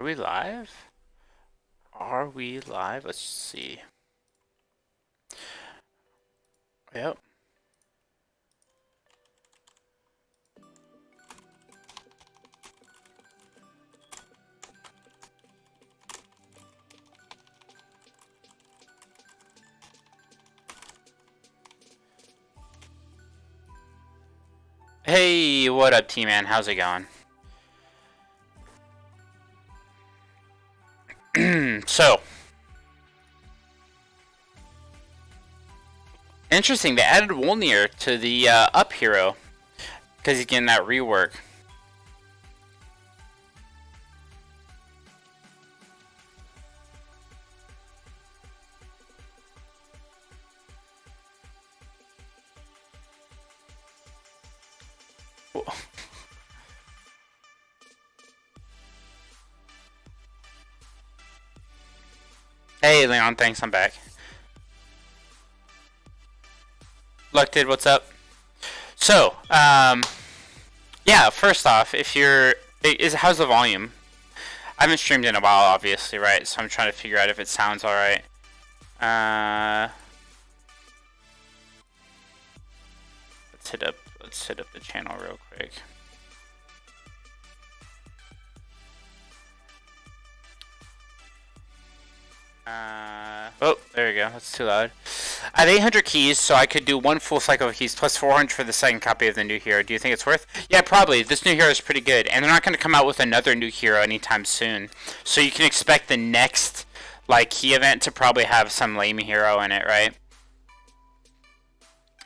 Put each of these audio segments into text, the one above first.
Are we live? Are we live? Let's see. Yep. Hey, what up, T-Man? How's it going? So, interesting. They added Wolnir to the up hero because he's getting that rework. Hey, Leon. Thanks. I'm back. Lucked, what's up? So, yeah. First off, if you're, how's the volume? I haven't streamed in a while, obviously, right? So I'm trying to figure out if it sounds all right. Let's hit up the channel real quick. Oh, there we go. That's too loud. I have 800 keys, so I could do one full cycle of keys plus 400 for the second copy of the new hero. Do you think it's worth? Yeah, probably. This new hero is pretty good, and they're not going to come out with another new hero anytime soon. So you can expect the next key event to probably have some lame hero in it, right?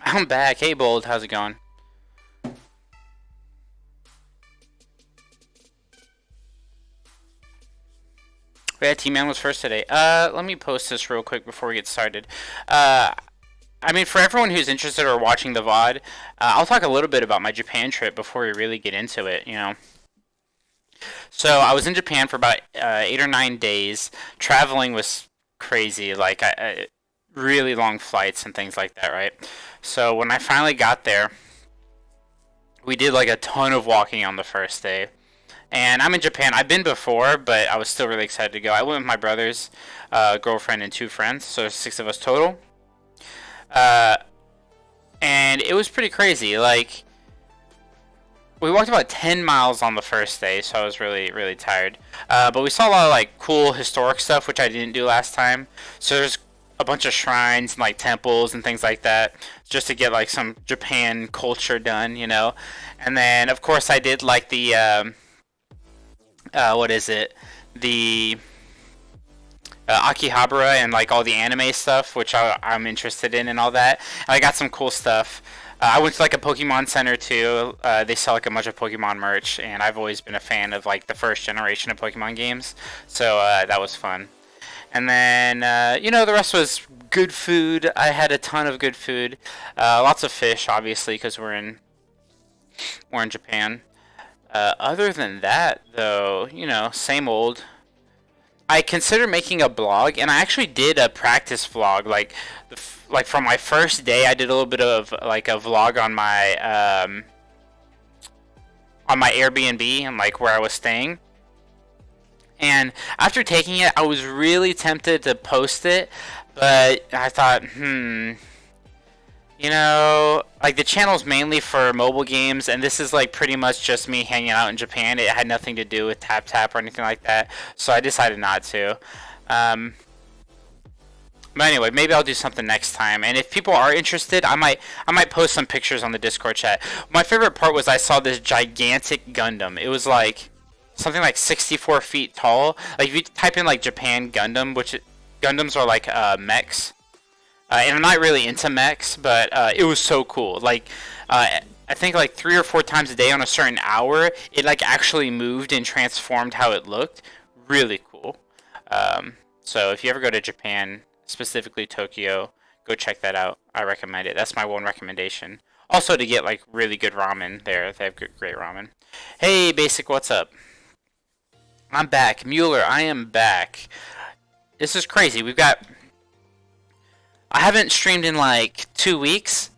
I'm back. Hey, Bold. How's it going? Yeah, T-Man was first today. Let me post this real quick before we get started. I mean, for everyone who's interested or watching the VOD, I'll talk a little bit about my Japan trip before we really get into it, you know. So I was in Japan for about 8 or 9 days. Traveling was crazy, really long flights and things like that, right? So when I finally got there, we did like a ton of walking on the first day. And I'm in Japan. I've been before, but I was still really excited to go. I went with my brother's girlfriend and 2 friends, so 6 of us total. And it was pretty crazy. Like, we walked about 10 miles on the first day, so I was really, really tired. But we saw a lot of cool historic stuff, which I didn't do last time. So there's a bunch of shrines and temples and things like that, just to get some Japan culture done, you know. And then, of course, I did the what is it? The Akihabara and all the anime stuff, which I'm interested in and all that. And I got some cool stuff. I went to a Pokemon Center too. They sell a bunch of Pokemon merch, and I've always been a fan of the first generation of Pokemon games. So that was fun. And then you know, the rest was good food. I had a ton of good food. Lots of fish, obviously, because we're in Japan. Other than that, though, you know, same old. I consider making a blog, and I actually did a practice vlog. From my first day, I did a little bit of a vlog on my Airbnb and where I was staying. And after taking it, I was really tempted to post it, but I thought, you know, the channel's mainly for mobile games, and this is pretty much just me hanging out in Japan. It had nothing to do with TapTap or anything like that, so I decided not to. But anyway, maybe I'll do something next time. And if people are interested, I might post some pictures on the Discord chat. My favorite part was I saw this gigantic Gundam. It was something 64 feet tall. If you type in Japan Gundam, Gundams are mechs. And I'm not really into mechs, but it was so cool. I think 3 or 4 times a day on a certain hour, it actually moved and transformed how it looked. Really cool. So if you ever go to Japan, specifically Tokyo, go check that out. I recommend it. That's my one recommendation. Also to get really good ramen there. They have great ramen. Hey Basic, what's up? I'm back. Mueller, I am back. This is crazy. I haven't streamed in 2 weeks.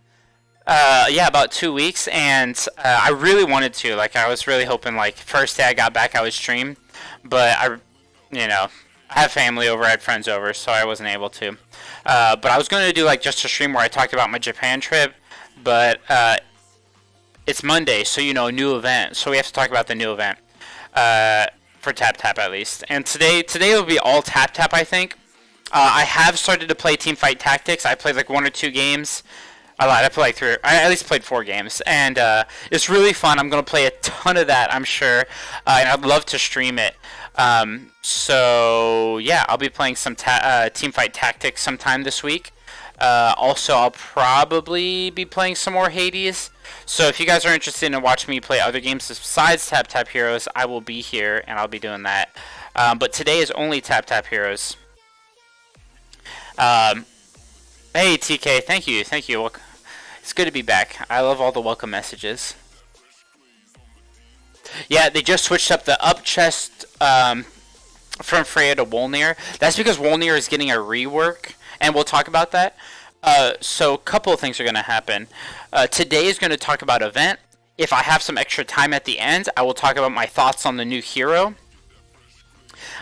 Yeah, about 2 weeks, and I really wanted to. I was really hoping first day I got back I would stream, but you know, I have family over, I had friends over, so I wasn't able to. But I was going to do like just a stream where I talked about my Japan trip, but it's Monday, so you know, new event. So we have to talk about the new event for TapTap at least. And today will be all TapTap, I think. I have started to play Teamfight Tactics. I played like 1 or 2 games. I lied. I played like 3. I at least played 4 games, and it's really fun. I'm gonna play a ton of that, I'm sure, and I'd love to stream it. So yeah, I'll be playing some Teamfight Tactics sometime this week. Also, I'll probably be playing some more Hades. So if you guys are interested in watching me play other games besides TapTap Heroes, I will be here and I'll be doing that. But today is only TapTap Heroes. Hey TK, thank you. It's good to be back. I love all the welcome messages. Yeah, they just switched up the up chest from Freya to Wolnir. That's because Wolnir is getting a rework, and we'll talk about that. So a couple of things are going to happen. Today is going to talk about event. If I have some extra time at the end, I will talk about my thoughts on the new hero.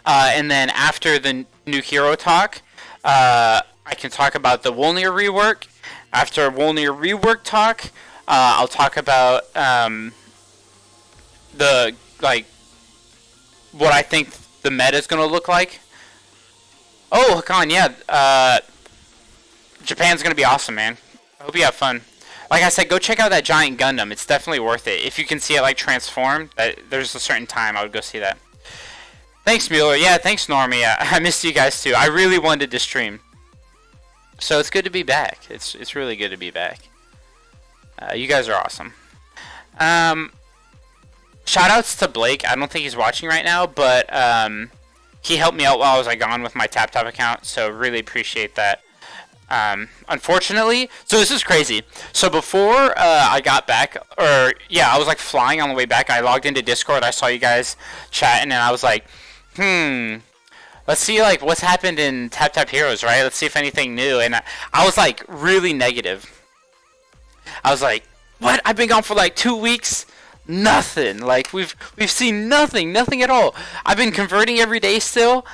And then after the new hero talk, I can talk about the Wolnir rework. After Wolnir rework talk, I'll talk about the what I think the meta is going to look like. Oh, Hakan, yeah. Japan's going to be awesome, man. I hope you have fun. Like I said, go check out that giant Gundam. It's definitely worth it. If you can see it like transform, there's a certain time I would go see that. Thanks, Mueller. Yeah, thanks, Normie. I missed you guys too. I really wanted to stream. So it's good to be back. It's really good to be back. You guys are awesome. Shoutouts to Blake. I don't think he's watching right now, but he helped me out while I was gone with my TapTap account, so really appreciate that. Unfortunately, so this is crazy. So before I got back, or yeah, I was like flying on the way back. I logged into Discord. I saw you guys chatting, and I was like, let's see like what's happened in TapTap Heroes, right? Let's see if anything new. And I was like really negative. I was like, what? I've been gone for like 2 weeks. Nothing. Like we've seen nothing at all. I've been converting every day still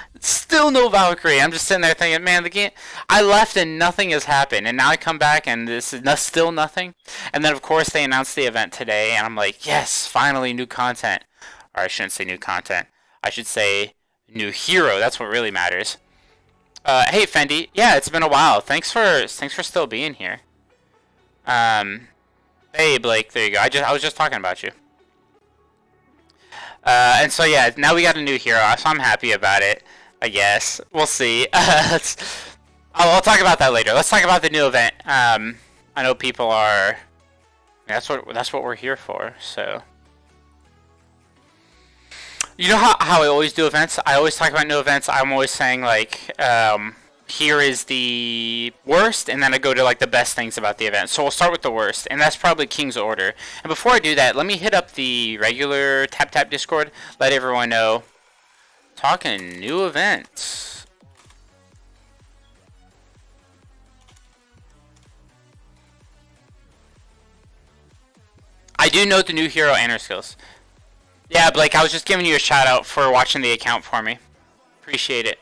no Valkyrie. I'm just sitting there thinking, man, the game. I left and nothing has happened, and now I come back and this is still nothing. And then of course they announced the event today, and I'm like, yes, finally new content. Or I shouldn't say new content. I should say new hero. That's what really matters. Hey Fendi, yeah, it's been a while. Thanks for still being here. Hey Blake, there you go. I was just talking about you. And so yeah, now we got a new hero, so I'm happy about it. I guess we'll see. I'll talk about that later. Let's talk about the new event. I know people are. That's what we're here for. So you know how I always do events. I always talk about new events. I'm always saying like, here is the worst, and then I go to like the best things about the event. So we'll start with the worst, and that's probably King's Order. And before I do that, let me hit up the regular TapTap Discord, let everyone know. Talking new events. I do note the new hero and her skills. Yeah, Blake, I was just giving you a shout out for watching the account for me. Appreciate it.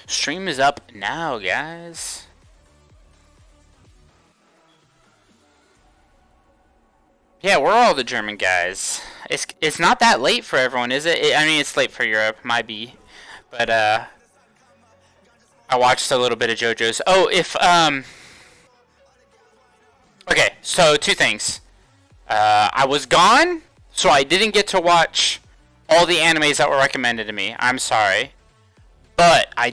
Stream is up now, guys. Yeah, we're all the German guys. It's not that late for everyone, is it? I mean, it's late for Europe, might be, but I watched a little bit of JoJo's. Oh, okay, so 2 things. I was gone, so I didn't get to watch all the animes that were recommended to me. I'm sorry. But I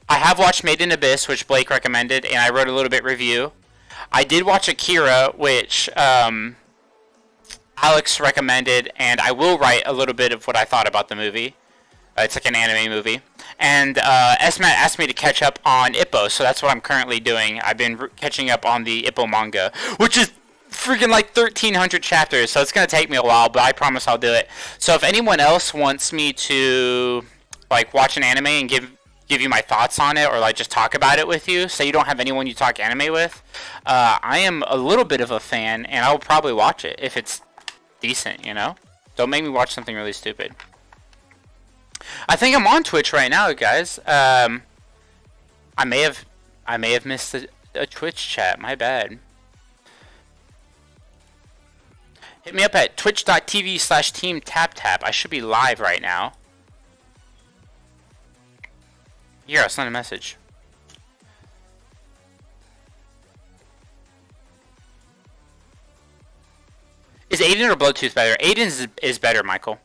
have watched Made in Abyss, which Blake recommended, and I wrote a little bit review. I did watch Akira, which Alex recommended, and I will write a little bit of what I thought about the movie. It's like an anime movie. And Esmat asked me to catch up on Ippo, so that's what I'm currently doing. I've been catching up on the Ippo manga, which is freaking like 1,300 chapters, so it's going to take me a while, but I promise I'll do it. So if anyone else wants me to like watch an anime and give give you my thoughts on it or like just talk about it with you. Say you don't have anyone you talk anime with. I am a little bit of a fan, and I will probably watch it if it's decent. You know, don't make me watch something really stupid. I think I'm on Twitch right now, guys. I may have missed a Twitch chat. My bad. Hit me up at twitch.tv/team TapTap. I should be live right now. Here, I'll send a message. Is Aiden or Bluetooth better? Aiden is better, Michael.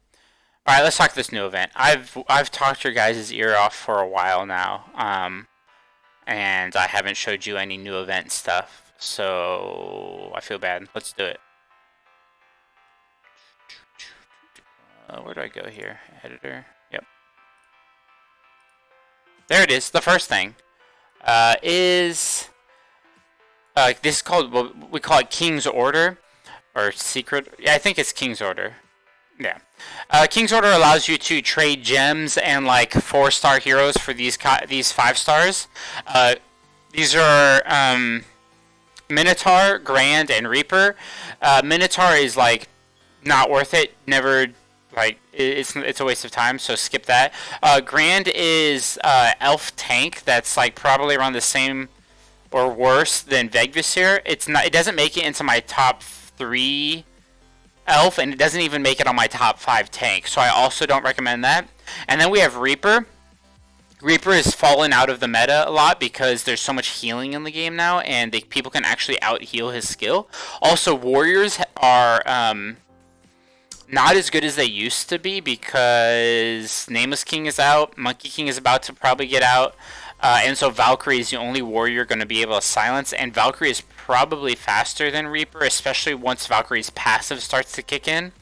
All right, let's talk this new event. I've talked your guys' ear off for a while now, and I haven't showed you any new event stuff, so I feel bad. Let's do it. Where do I go here? Editor. Yep. There it is. The first thing is this is called, what we call it, King's Order or Secret. Yeah, I think it's King's Order. Yeah. King's Order allows you to trade gems and like 4-star heroes for these 5 stars. These are Minotaur, Grand, and Reaper. Minotaur is like not worth it. Never. Like, it's a waste of time, so skip that. Grand is elf tank that's like probably around the same or worse than Vegvisir. It doesn't make it into my top 3 elf, and it doesn't even make it on my top 5 tank, so I also don't recommend that. And then we have Reaper. Reaper has fallen out of the meta a lot because there's so much healing in the game now, and people can actually out heal his skill. Also, warriors are not as good as they used to be because Nameless King is out, Monkey King is about to probably get out, and so Valkyrie is the only warrior going to be able to silence, and Valkyrie is probably faster than Reaper, especially once Valkyrie's passive starts to kick in.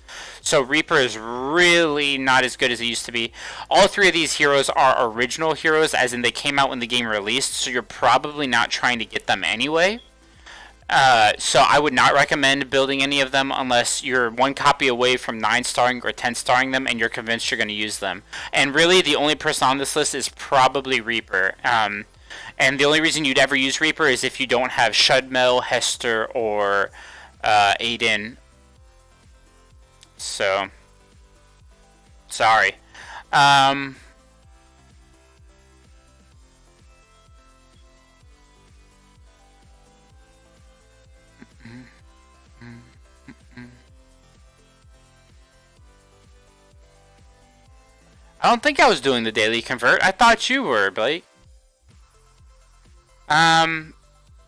So Reaper is really not as good as it used to be. All 3 of these heroes are original heroes, as in they came out when the game released, so you're probably not trying to get them anyway. So I would not recommend building any of them unless you're 1 copy away from 9-starring or 10-starring them and you're convinced you're going to use them. And really, the only person on this list is probably Reaper. And the only reason you'd ever use Reaper is if you don't have Shudmel, Hester, or Aiden. So, sorry. I don't think I was doing the daily convert. I thought you were, Blake.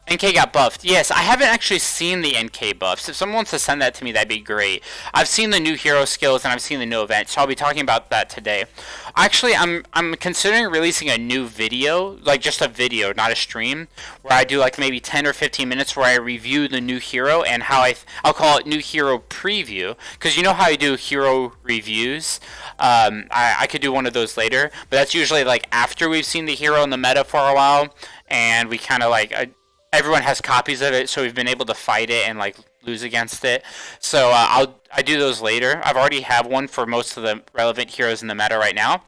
NK got buffed. Yes, I haven't actually seen the NK buffs. If someone wants to send that to me, that'd be great. I've seen the new hero skills and I've seen the new event, so I'll be talking about that today. Actually, I'm considering releasing a new video, like just a video, not a stream, where I do like maybe 10 or 15 minutes where I review the new hero and how I'll call it new hero preview, because you know how I do hero reviews. I could do one of those later, but that's usually like after we've seen the hero in the meta for a while, and we kind of like everyone has copies of it, so we've been able to fight it and like lose against it. So I do those later. I've already have one for most of the relevant heroes in the meta right now.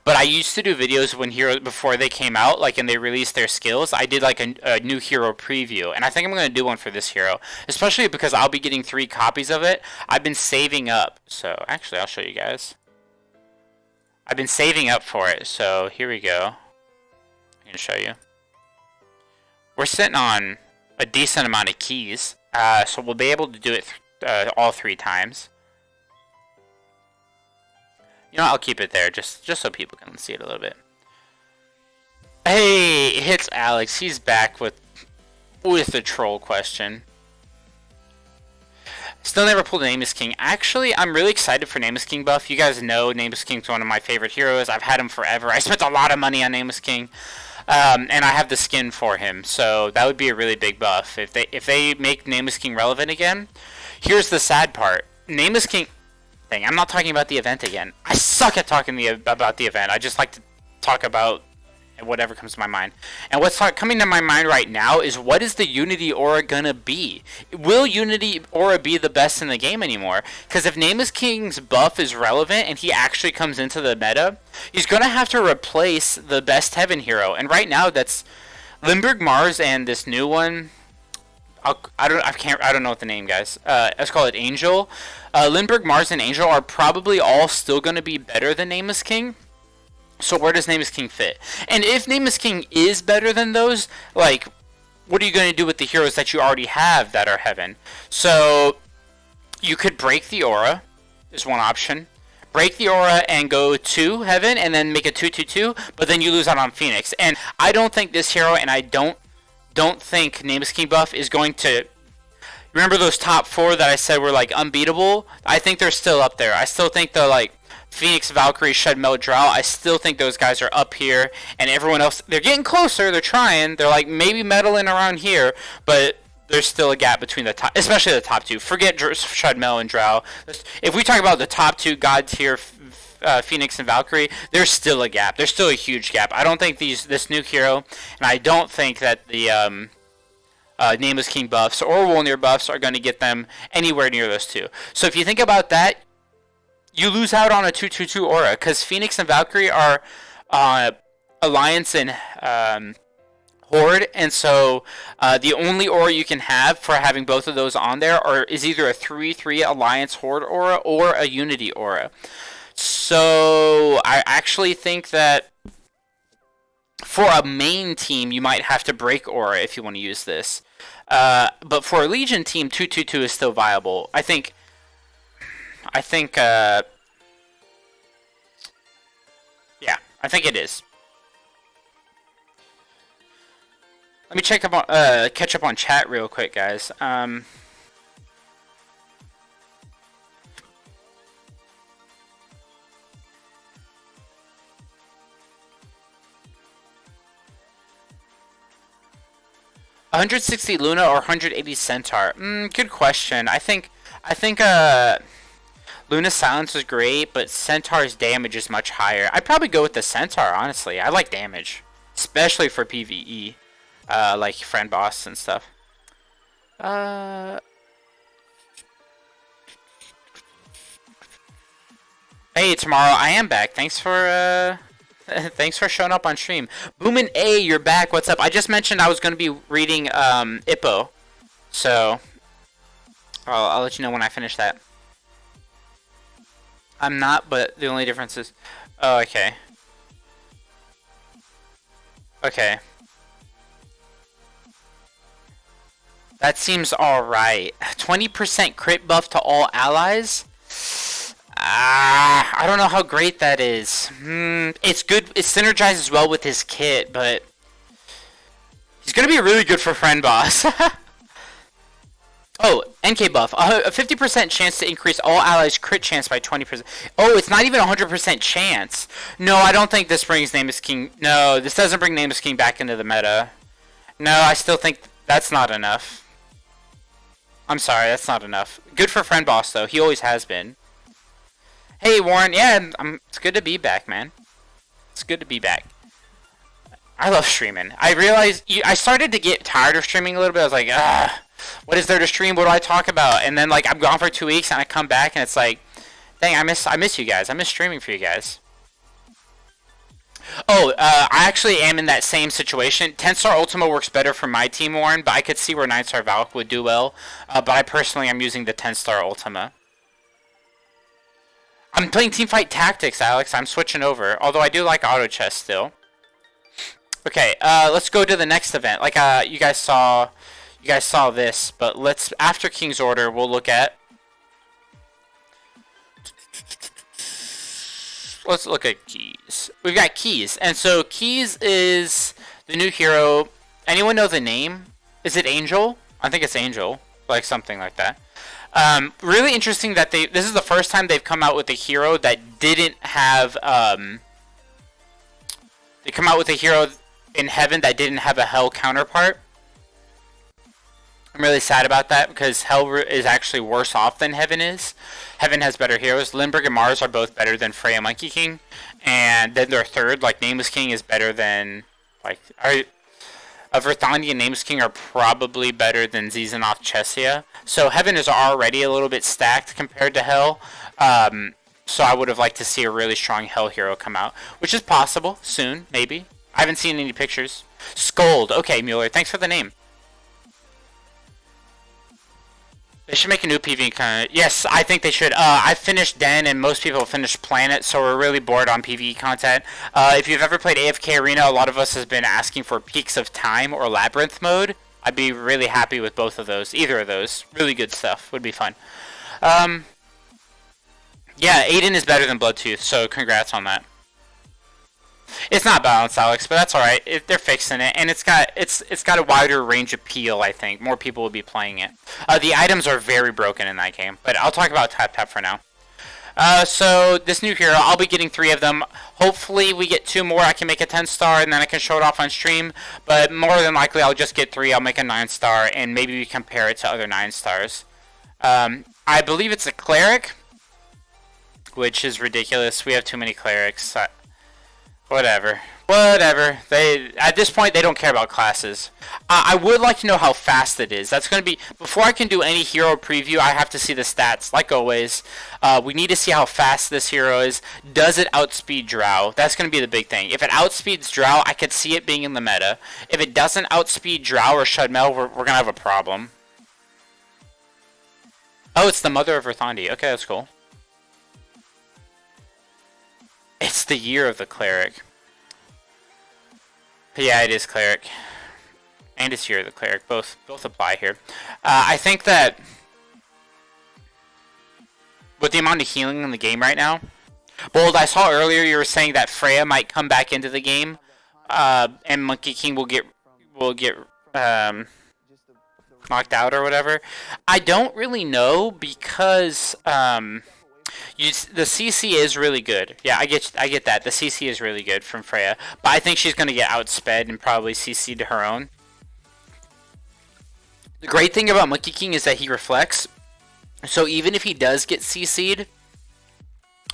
But I used to do videos when before they came out, like, and they released their skills. I did like a new hero preview, and I think I'm going to do one for this hero, especially because I'll be getting 3 copies of it. I've been saving up, so actually I'll show you guys. I've been saving up for it, so here we go. I'm going to show you. We're sitting on a decent amount of keys, so we'll be able to do it all 3 times. You know, I'll keep it there just so people can see it a little bit. Hey, it's Alex. He's back with the troll question. Still never pulled a Nameless King. Actually, I'm really excited for Nameless King buff. You guys know Nameless King's one of my favorite heroes. I've had him forever. I spent a lot of money on Nameless King. And I have the skin for him, so that would be a really big buff. If they make Nameless King relevant again, here's the sad part. Nameless King... Dang, I'm not talking about the event again. I suck at talking about the event. I just like to talk about whatever comes to my mind. And what's coming to my mind right now is, what is the Unity Aura gonna be? Will Unity Aura be the best in the game anymore? Because if Nameless King's buff is relevant and he actually comes into the meta, he's gonna have to replace the best Heaven hero. And right now, that's Limburg Mars and this new one. I don't know what the name, guys. Let's call it Angel. Limburg Mars and Angel are probably all still gonna be better than Nameless King. So where does Nameless King fit? And if Nameless King is better than those, like, what are you going to do with the heroes that you already have that are Heaven? So you could break the aura, is one option. Break the aura and go to Heaven and then make a 2/2/2, but then you lose out on Phoenix. And I don't think this hero, and I don't think Nameless King buff is going to... Remember those top 4 that I said were, like, unbeatable? I think they're still up there. I still think they're, like, Phoenix, Valkyrie, Shed, Mel, Drow. I still think those guys are up here, and everyone else, they're getting closer, they're trying, they're like maybe meddling around here, but there's still a gap between the top, especially the top 2. Forget Shed, Mel, and Drow. If we talk about the top 2 god tier, Phoenix and Valkyrie, there's still a gap. There's still a huge gap. I don't think this new hero, and I don't think that the Nameless King buffs or Wolnir buffs are going to get them anywhere near those 2. So if you think about that, you lose out on a 2/2/2 aura, because Phoenix and Valkyrie are Alliance and Horde, and so the only aura you can have for having both of those on there is either a 3/3 Alliance Horde aura or a Unity aura. So I actually think that for a main team, you might have to break aura if you want to use this. But for a Legion team, 2/2/2 is still viable. I think, yeah, I think it is. Let me catch up on chat real quick, guys. 160 Luna or 180 Centaur? Good question. I think Luna's silence was great, but Centaur's damage is much higher. I'd probably go with the Centaur, honestly. I like damage, especially for PvE, like friend boss and stuff. Hey, tomorrow I am back. Thanks for thanks for showing up on stream. Boomin' A, you're back. What's up? I just mentioned I was going to be reading Ippo, so I'll let you know when I finish that. I'm not, but the only difference is... Oh, okay. Okay. That seems alright. 20% crit buff to all allies? I don't know how great that is. It's good. It synergizes well with his kit, but... He's gonna be really good for friend boss. Oh, NK buff. A 50% chance to increase all allies' crit chance by 20%. Oh, it's not even a 100% chance. No, I don't think this brings Nameless King... No, this doesn't bring Nameless King back into the meta. No, I still think that's not enough. I'm sorry, that's not enough. Good for friend boss, though. He always has been. Hey, Warren. Yeah, it's good to be back, man. It's good to be back. I love streaming. I realized... I started to get tired of streaming a little bit. I was like, what is there to stream? What do I talk about? And then, like, I'm gone for 2 weeks, and I come back, and it's like, dang, I miss you guys. I miss streaming for you guys. Oh, I actually am in that same situation. 10-star Ultima works better for my team, Warren, but I could see where 9-star Valk would do well. But I personally am using the 10-star Ultima. I'm playing Teamfight Tactics, Alex. I'm switching over. Although I do like auto chess still. Okay, let's go to the next event. Like, you guys saw this, but after King's Order, we'll look at... Let's look at Keys. We've got Keys. And so Keys is the new hero. Anyone know the name? Is it Angel? I think it's Angel. Like something like that. Really interesting that this is the first time they've come out with a hero that didn't have... they come out with a hero in Heaven that didn't have a Hell counterpart. I'm really sad about that because Hell is actually worse off than Heaven is. Heaven has better heroes. Lindbergh and Mars are both better than Freya Monkey King, and then their third, like Nameless King, is better than like Verthandi and Nameless King are probably better than Zizanoth Chesia. So Heaven is already a little bit stacked compared to Hell. So I would have liked to see a really strong Hell hero come out, which is possible soon, maybe. I haven't seen any pictures. Scold. Okay, Mueller. Thanks for the name. They should make a new PvE content. Yes, I think they should. I finished Den, and most people finished Planet, so we're really bored on PvE content. If you've ever played AFK Arena, a lot of us has been asking for Peaks of Time or Labyrinth mode. I'd be really happy with both of those. Either of those. Really good stuff. Would be fun. Yeah, Aiden is better than Bloodtooth, so congrats on that. It's not balanced, Alex, but that's alright. They're fixing it, and it's got a wider range appeal, I think. More people will be playing it. The items are very broken in that game, but I'll talk about TapTap for now. So, this new hero, I'll be getting 3 of them. Hopefully, we get 2 more. I can make a 10-star, and then I can show it off on stream. But more than likely, I'll just get 3. I'll make a 9-star, and maybe we compare it to other 9-stars. I believe it's a cleric, which is ridiculous. We have too many clerics. Whatever. At this point, they don't care about classes. I would like to know how fast it is. That's going to be... Before I can do any hero preview, I have to see the stats, like always. We need to see how fast this hero is. Does it outspeed Drow? That's going to be the big thing. If it outspeeds Drow, I could see it being in the meta. If it doesn't outspeed Drow or Shudmel, we're going to have a problem. Oh, it's the mother of Verthandi. Okay, that's cool. It's the year of the cleric. Yeah, it is cleric. And it's year of the cleric. Both apply here. I think that with the amount of healing in the game right now, Bold, I saw earlier you were saying that Freya might come back into the game, and Monkey King will get knocked out or whatever. I don't really know because the CC is really good. Yeah, I get that. The CC is really good from Freya. But I think she's going to get outsped and probably CC'd to her own. The great thing about Monkey King is that he reflects. So even if he does get CC'd,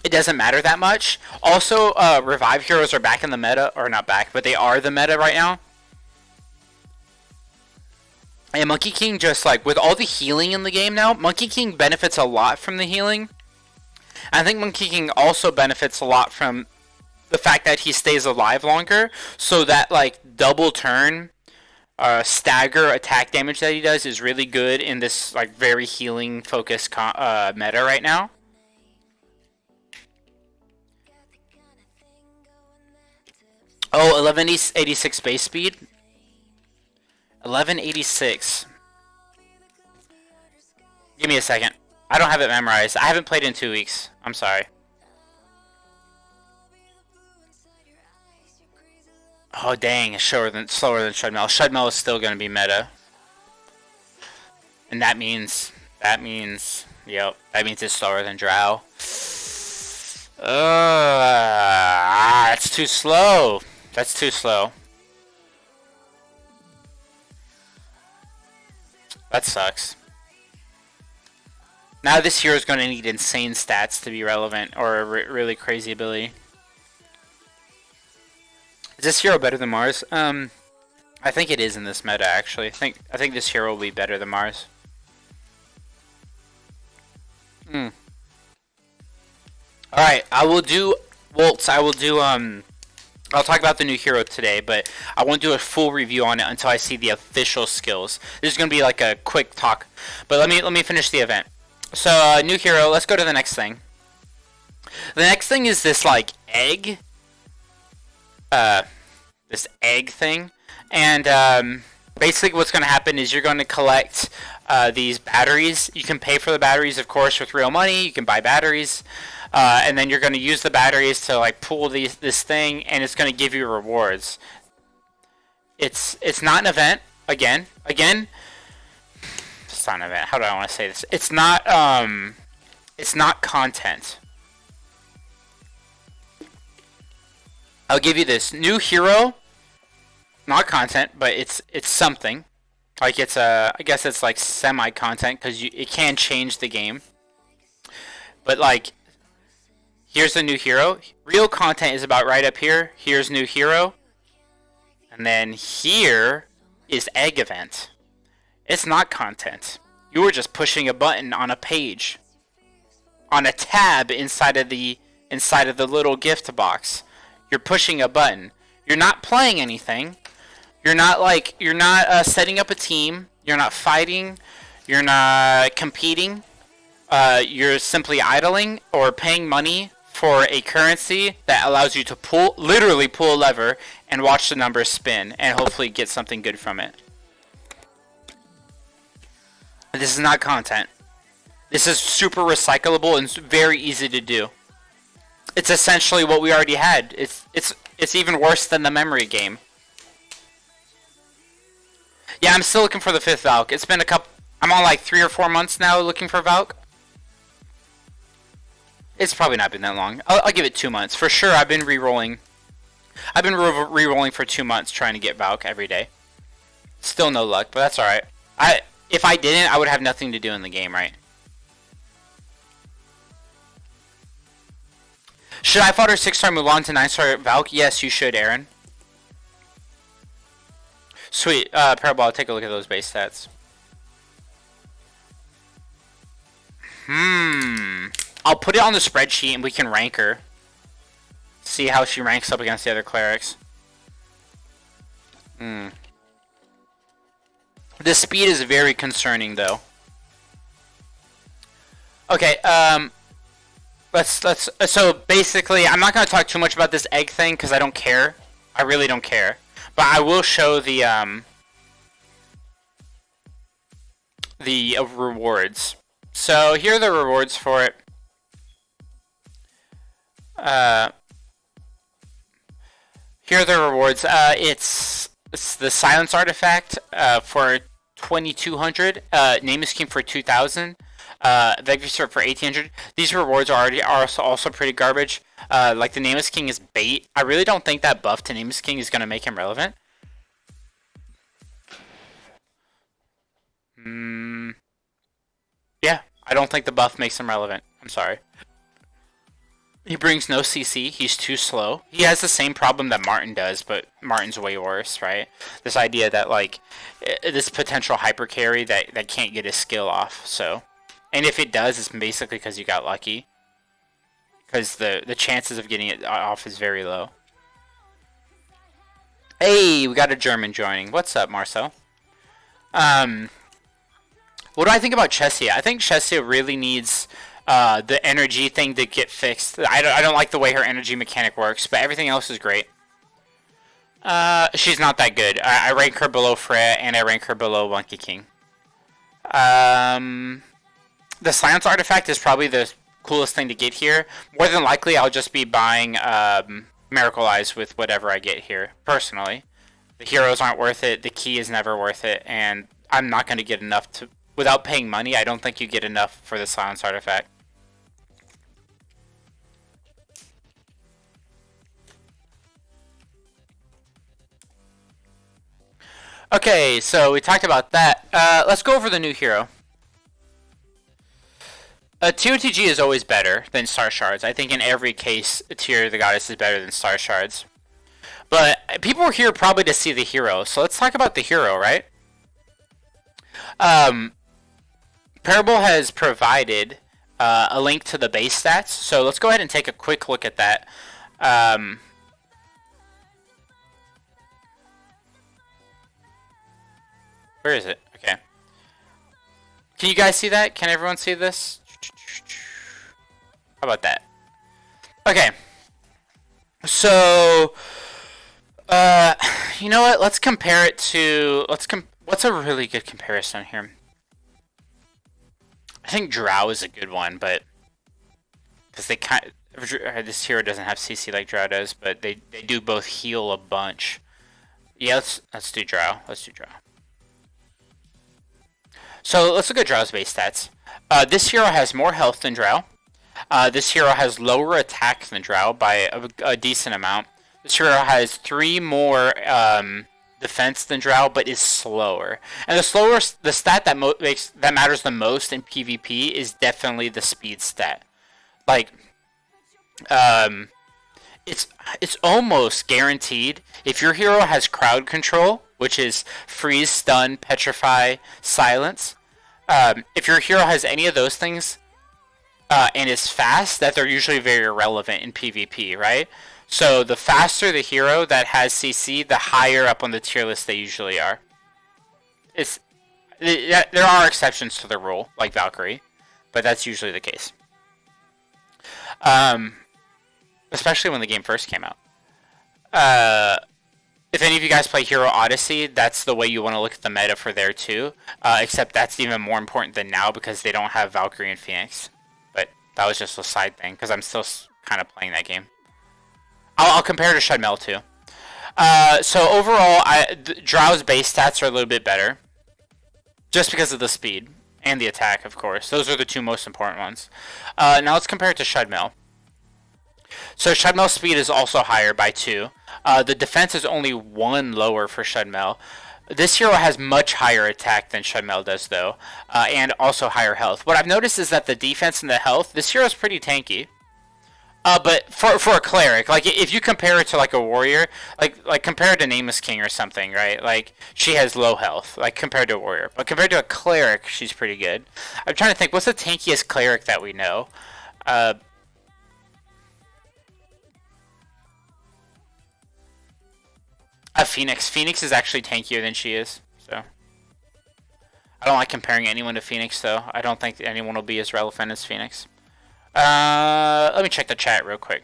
it doesn't matter that much. Also, Revive heroes are back in the meta. Or not back, but they are the meta right now. And Monkey King just like, with all the healing in the game now, Monkey King benefits a lot from the healing. I think Monkey King also benefits a lot from the fact that he stays alive longer, so that like double turn stagger attack damage that he does is really good in this like very healing focused meta right now. Oh, 1186 base speed. 1186. Give me a second. I don't have it memorized. I haven't played in 2 weeks. I'm sorry. Oh dang, it's slower than Shudmel. Shudmel is still gonna be meta. And that means yep, that means it's slower than Drow. That's too slow. That's too slow. That sucks. Now this hero is going to need insane stats to be relevant, or a really crazy ability. Is this hero better than Mars? I think it is in this meta, actually. I think this hero will be better than Mars. Alright, I will do... Woltz, I'll talk about the new hero today, but I won't do a full review on it until I see the official skills. This is going to be like a quick talk. But let me finish the event. So, new hero, let's go to the next thing. The next thing is this, like, egg. This egg thing. And, basically what's going to happen is you're going to collect, these batteries. You can pay for the batteries, of course, with real money. You can buy batteries. And then you're going to use the batteries to, like, pull this thing, and it's going to give you rewards. It's not an event, again. It's not an event. How do I want to say this? It's not content. I'll give you this new hero. Not content, but it's something. Like it's a, I guess it's like semi-content because it can change the game. But like, here's the new hero. Real content is about right up here. Here's new hero. And then here is egg event. It's not content. You were just pushing a button on a page. On a tab inside of the little gift box. You're pushing a button. You're not playing anything. You're not setting up a team. You're not fighting. You're not competing. You're simply idling or paying money for a currency that allows you to literally pull a lever and watch the numbers spin and hopefully get something good from it. This is not content. This is super recyclable and very easy to do. It's essentially what we already had. It's even worse than the memory game. Yeah, I'm still looking for the 5th Valk. It's been I'm on like 3 or 4 months now looking for Valk. It's probably not been that long. I'll give it 2 months. For sure, I've been re-rolling. I've been re-rolling for 2 months trying to get Valk every day. Still no luck, but that's alright. If I didn't, I would have nothing to do in the game, right? Should I fodder 6-star Mulan to 9-star Valk? Yes, you should, Aaron. Sweet. Parabol, take a look at those base stats. I'll put it on the spreadsheet and we can rank her. See how she ranks up against the other clerics. The speed is very concerning, though. Okay, so basically, I'm not going to talk too much about this egg thing because I don't care. I really don't care. But I will show the rewards. So here are the rewards for it. Here are the rewards. It's the silence artifact for 2200. Name is king for 2000. Vector for 1800. These rewards are also pretty garbage. Like the Nameless King is bait. I really don't think that buff to Nameless King is going to make him relevant. Yeah, I don't think the buff makes him relevant. I'm sorry. He brings no CC. He's too slow. He has the same problem that Martin does, but Martin's way worse, right? This idea that, like, this potential hyper carry that can't get his skill off, so. And if it does, it's basically because you got lucky. Because the chances of getting it off is very low. Hey, we got a German joining. What's up, Marcel? What do I think about Chesia? I think Chesia really needs the energy thing to get fixed. I don't like the way her energy mechanic works, but everything else is great. She's not that good. I rank her below Freya, and I rank her below Monkey King. The Silence Artifact is probably the coolest thing to get here. More than likely, I'll just be buying Miracle Eyes with whatever I get here, personally. The heroes aren't worth it, the key is never worth it, and I'm not going to get enough to... Without paying money, I don't think you get enough for the Silence Artifact. Okay, so we talked about that. Let's go over the new hero. TOTG is always better than Star Shards. I think in every case, Tear of the Goddess is better than Star Shards. But people are here probably to see the hero, so let's talk about the hero, right? Parable has provided a link to the base stats, so let's go ahead and take a quick look at that. Where is it? Okay. Can you guys see that? Can everyone see this? How about that? Okay. So, you know what? Let's compare it to... What's a really good comparison here? I think Drow is a good one, but... Because they this hero doesn't have CC like Drow does, but they do both heal a bunch. Yeah, let's do Drow. Let's do Drow. So let's look at Drow's base stats. This hero has more health than Drow. This hero has lower attack than Drow by a decent amount. This hero has 3 more defense than Drow, but is slower. And the stat that matters the most in PvP is definitely the speed stat. Like, um, it's almost guaranteed if your hero has crowd control, which is freeze, stun, petrify, silence. If your hero has any of those things and is fast, that they're usually very relevant in PvP, right? So the faster the hero that has CC, the higher up on the tier list they usually are. There are exceptions to the rule, like Valkyrie, but that's usually the case. Especially when the game first came out. If any of you guys play Hero Odyssey, that's the way you want to look at the meta for there too. Except that's even more important than now because they don't have Valkyrie and Phoenix. But that was just a side thing because I'm still kind of playing that game. I'll compare to Shudmel too. So overall, Drow's base stats are a little bit better. Just because of the speed and the attack, of course. Those are the two most important ones. Now let's compare it to Shudmel. So Shudmel's speed is also higher by 2. The defense is only 1 lower for Shudmel. This hero has much higher attack than Shudmel does, though, and also higher health. What I've noticed is that the defense and the health, this hero is pretty tanky. But for a cleric, like if you compare it to like a warrior, like compare it to Nameless King or something, right? Like she has low health, like compared to a warrior. But compared to a cleric, she's pretty good. I'm trying to think, what's the tankiest cleric that we know? A Phoenix. Phoenix is actually tankier than she is, so. I don't like comparing anyone to Phoenix, though. I don't think anyone will be as relevant as Phoenix. Let me check the chat real quick.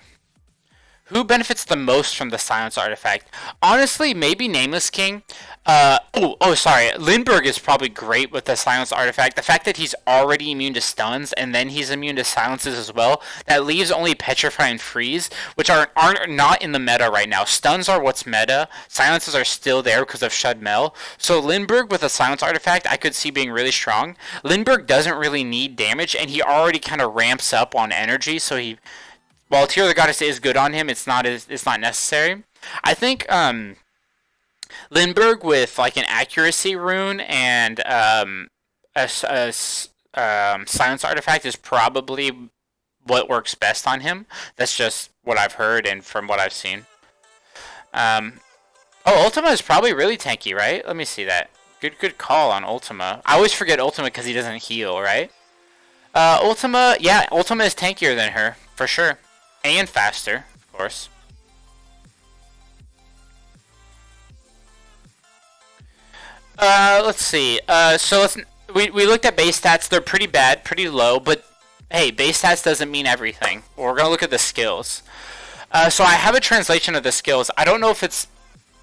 Who benefits the most from the Silence Artifact? Honestly, maybe Nameless King. Sorry. Lindbergh is probably great with the Silence Artifact. The fact that he's already immune to stuns, and then he's immune to silences as well, that leaves only Petrify and Freeze, which are not in the meta right now. Stuns are what's meta. Silences are still there because of Shudmel. So Lindbergh with a Silence Artifact, I could see being really strong. Lindbergh doesn't really need damage, and he already kind of ramps up on energy, so he... While Tear of the Goddess is good on him, it's not necessary. I think Lindbergh with like an accuracy rune and silence artifact is probably what works best on him. That's just what I've heard and from what I've seen. Ultima is probably really tanky, right? Let me see that. Good call on Ultima. I always forget Ultima because he doesn't heal, right? Ultima is tankier than her for sure. And faster, of course. Let's see. We looked at base stats. They're pretty bad, pretty low, but hey, base stats doesn't mean everything. We're gonna look at the skills. So I have a translation of the skills. I don't know if it's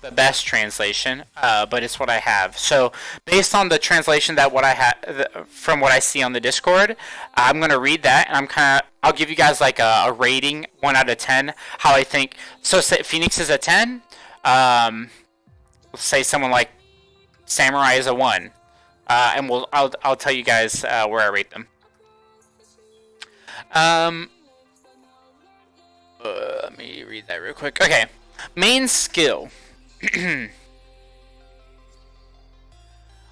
the best translation, but it's what I have. So based on the translation that from what I see on the Discord, I'm gonna read that, and I'll give you guys like a rating 1 out of 10 how I think. So say Phoenix is a 10. Let's say someone like Samurai is a 1, and I'll tell you guys where I rate them. Let me read that real quick. Okay, main skill.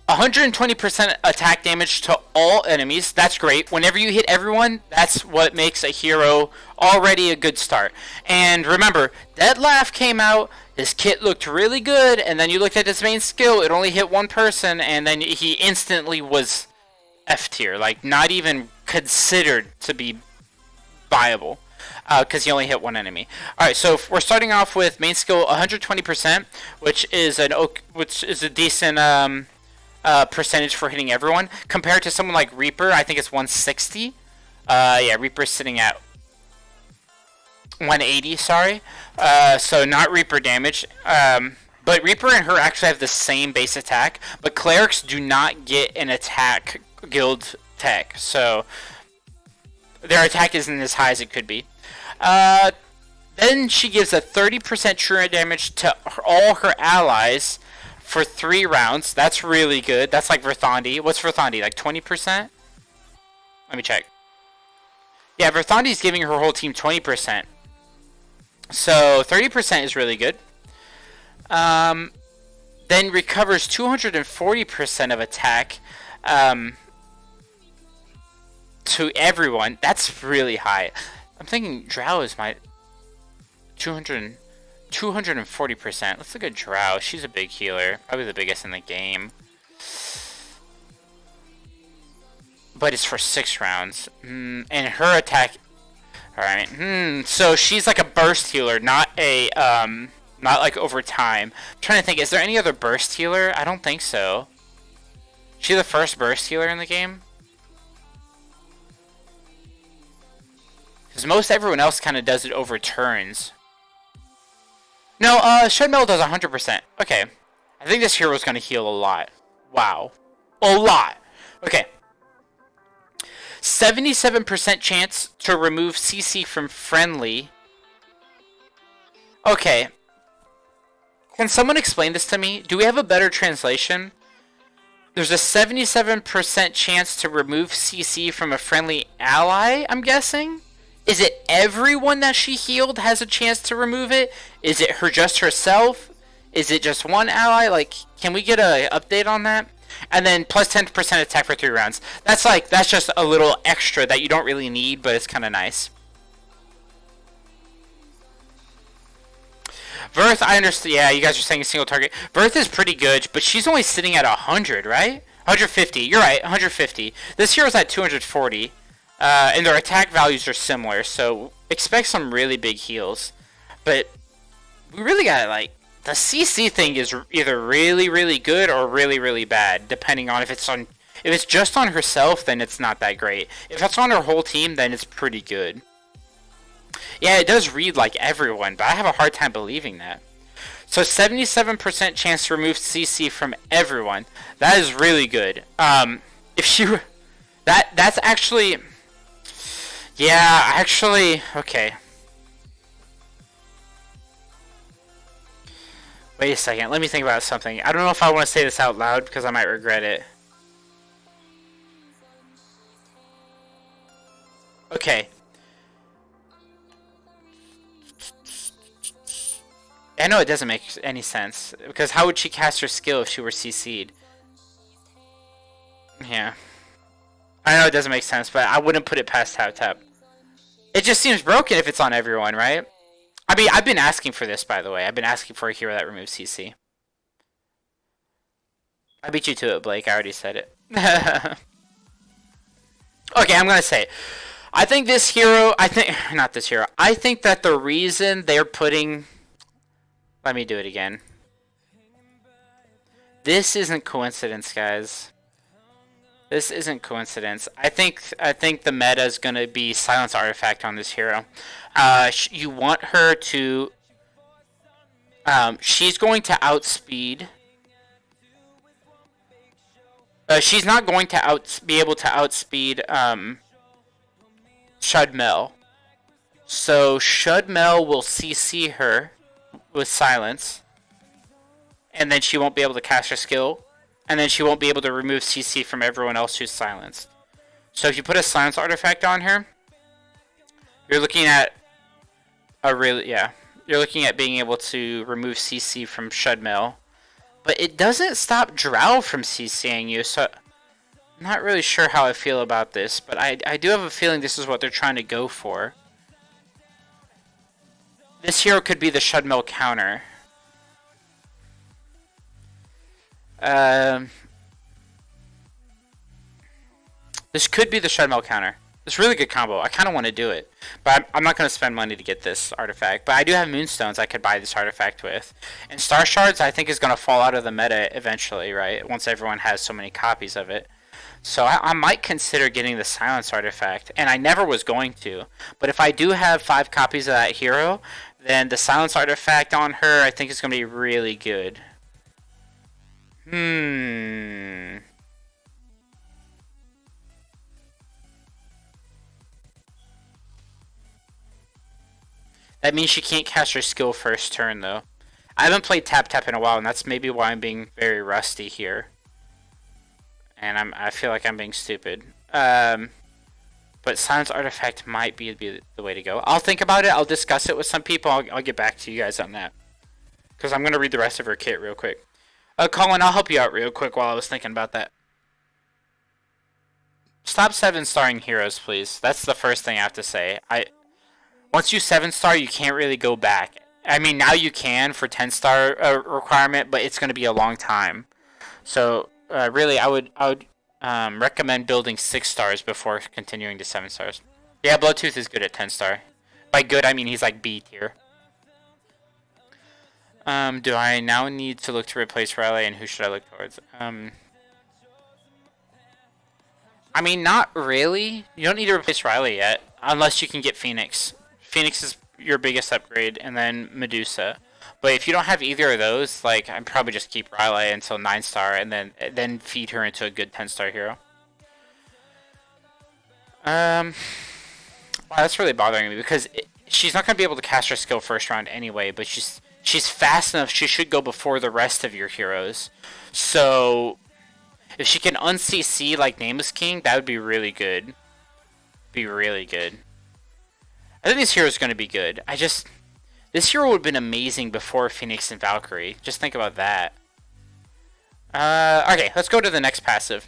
120% attack damage to all enemies. That's great. Whenever you hit everyone, that's what makes a hero already a good start. And remember, Dead Laugh came out, his kit looked really good, and then you looked at his main skill, it only hit one person, and then he instantly was F tier. Like, not even considered to be viable. Because he only hit one enemy. Alright, so we're starting off with main skill 120%, which is a decent percentage for hitting everyone. Compared to someone like Reaper, I think it's 160. Yeah, Reaper's sitting at 180, sorry. So not Reaper damage. But Reaper and her actually have the same base attack, but clerics do not get an attack guild tech, so their attack isn't as high as it could be. Then she gives a 30% true damage to all her allies for 3 rounds. That's really good. That's like Verthandi. What's Verthandi? Like 20%? Let me check. Yeah, Verthandi's giving her whole team 20%. So 30% is really good. Then then recovers 240% of attack to everyone. That's really high. I'm thinking Drow is my 240%. Let's look at Drow. She's a big healer. Probably the biggest in the game. But it's for 6 rounds. And her attack... Alright. So she's like a burst healer, not a... not like over time. I'm trying to think, is there any other burst healer? I don't think so. She the first burst healer in the game? Because most everyone else kind of does it over turns. No, Shedmel does 100%. Okay. I think this hero is going to heal a lot. Wow. A lot. Okay. 77% chance to remove CC from friendly. Okay. Can someone explain this to me? Do we have a better translation? There's a 77% chance to remove CC from a friendly ally, I'm guessing? Is it everyone that she healed has a chance to remove it? Is it just herself? Is it just one ally? Like, can we get an update on that? And then plus 10% attack for 3 rounds. That's just a little extra that you don't really need, but it's kind of nice. Verth, I understand. Yeah, you guys are saying a single target. Verth is pretty good, but she's only sitting at 100, right? 150. You're right, 150. This hero's at 240. And their attack values are similar, so expect some really big heals. But we really got, like, the CC thing is either really, really good or really, really bad, depending on if it's just on herself, then it's not that great. If it's on her whole team, then it's pretty good. Yeah, it does read like everyone, but I have a hard time believing that. So 77% chance to remove CC from everyone. That is really good. If she... That's actually... Yeah, actually... Okay. Wait a second. Let me think about something. I don't know if I want to say this out loud because I might regret it. Okay. I know it doesn't make any sense. Because how would she cast her skill if she were CC'd? Yeah. I know it doesn't make sense, but I wouldn't put it past TapTap. It just seems broken if it's on everyone, right? I mean, I've been asking for this, by the way. I've been asking for a hero that removes CC. I beat you to it, Blake. I already said it. Okay, I'm going to say it. I think this hero... Not this hero. I think that the reason they're putting... Let me do it again. This isn't coincidence, guys. This isn't coincidence. I think the meta is going to be Silence Artifact on this hero. You want her to... she's going to outspeed... she's not going to be able to outspeed Shudmel. So Shudmel will CC her with Silence. And then she won't be able to cast her skill. And then she won't be able to remove CC from everyone else who's silenced. So if you put a Silence Artifact on her, you're looking at you're looking at being able to remove CC from Shudmel. But it doesn't stop Drow from CCing you, so I'm not really sure how I feel about this. But I do have a feeling this is what they're trying to go for. This hero could be the Shudmel counter. This could be the Shudmel counter. It's a really good combo. I kind of want to do it. But I'm not going to spend money to get this artifact. But I do have Moonstones I could buy this artifact with. And Star Shards I think is going to fall out of the meta eventually, right? Once everyone has so many copies of it. So I might consider getting the Silence Artifact. And I never was going to. But if I do have 5 copies of that hero, then the Silence Artifact on her I think is going to be really good. That means she can't cast her skill first turn, though. I haven't played TapTap in a while, and that's maybe why I'm being very rusty here. And I feel like I'm being stupid. But Silence Artifact might be the way to go. I'll think about it. I'll discuss it with some people. I'll get back to you guys on that. Because I'm going to read the rest of her kit real quick. Colin, I'll help you out real quick while I was thinking about that. Stop 7-starring heroes, please. That's the first thing I have to say. Once you 7-star, you can't really go back. I mean, now you can for 10-star requirement, but it's going to be a long time. So really, I would recommend building 6 stars before continuing to 7 stars. Yeah, Bloodtooth is good at 10-star. By good, I mean he's like B tier. Do I now need to look to replace Riley, and who should I look towards? I mean, not really. You don't need to replace Riley yet, unless you can get Phoenix. Phoenix is your biggest upgrade, and then Medusa. But if you don't have either of those, like, I'd probably just keep Riley until 9-star, and then feed her into a good 10-star hero. Wow, that's really bothering me because she's not gonna be able to cast her skill first round anyway. But she's fast enough. She should go before the rest of your heroes. So if she can un-CC like Nameless King, that would be really good. Be really good. I think this hero is gonna be good. This hero would have been amazing before Phoenix and Valkyrie. Just think about that. Okay, let's go to the next passive.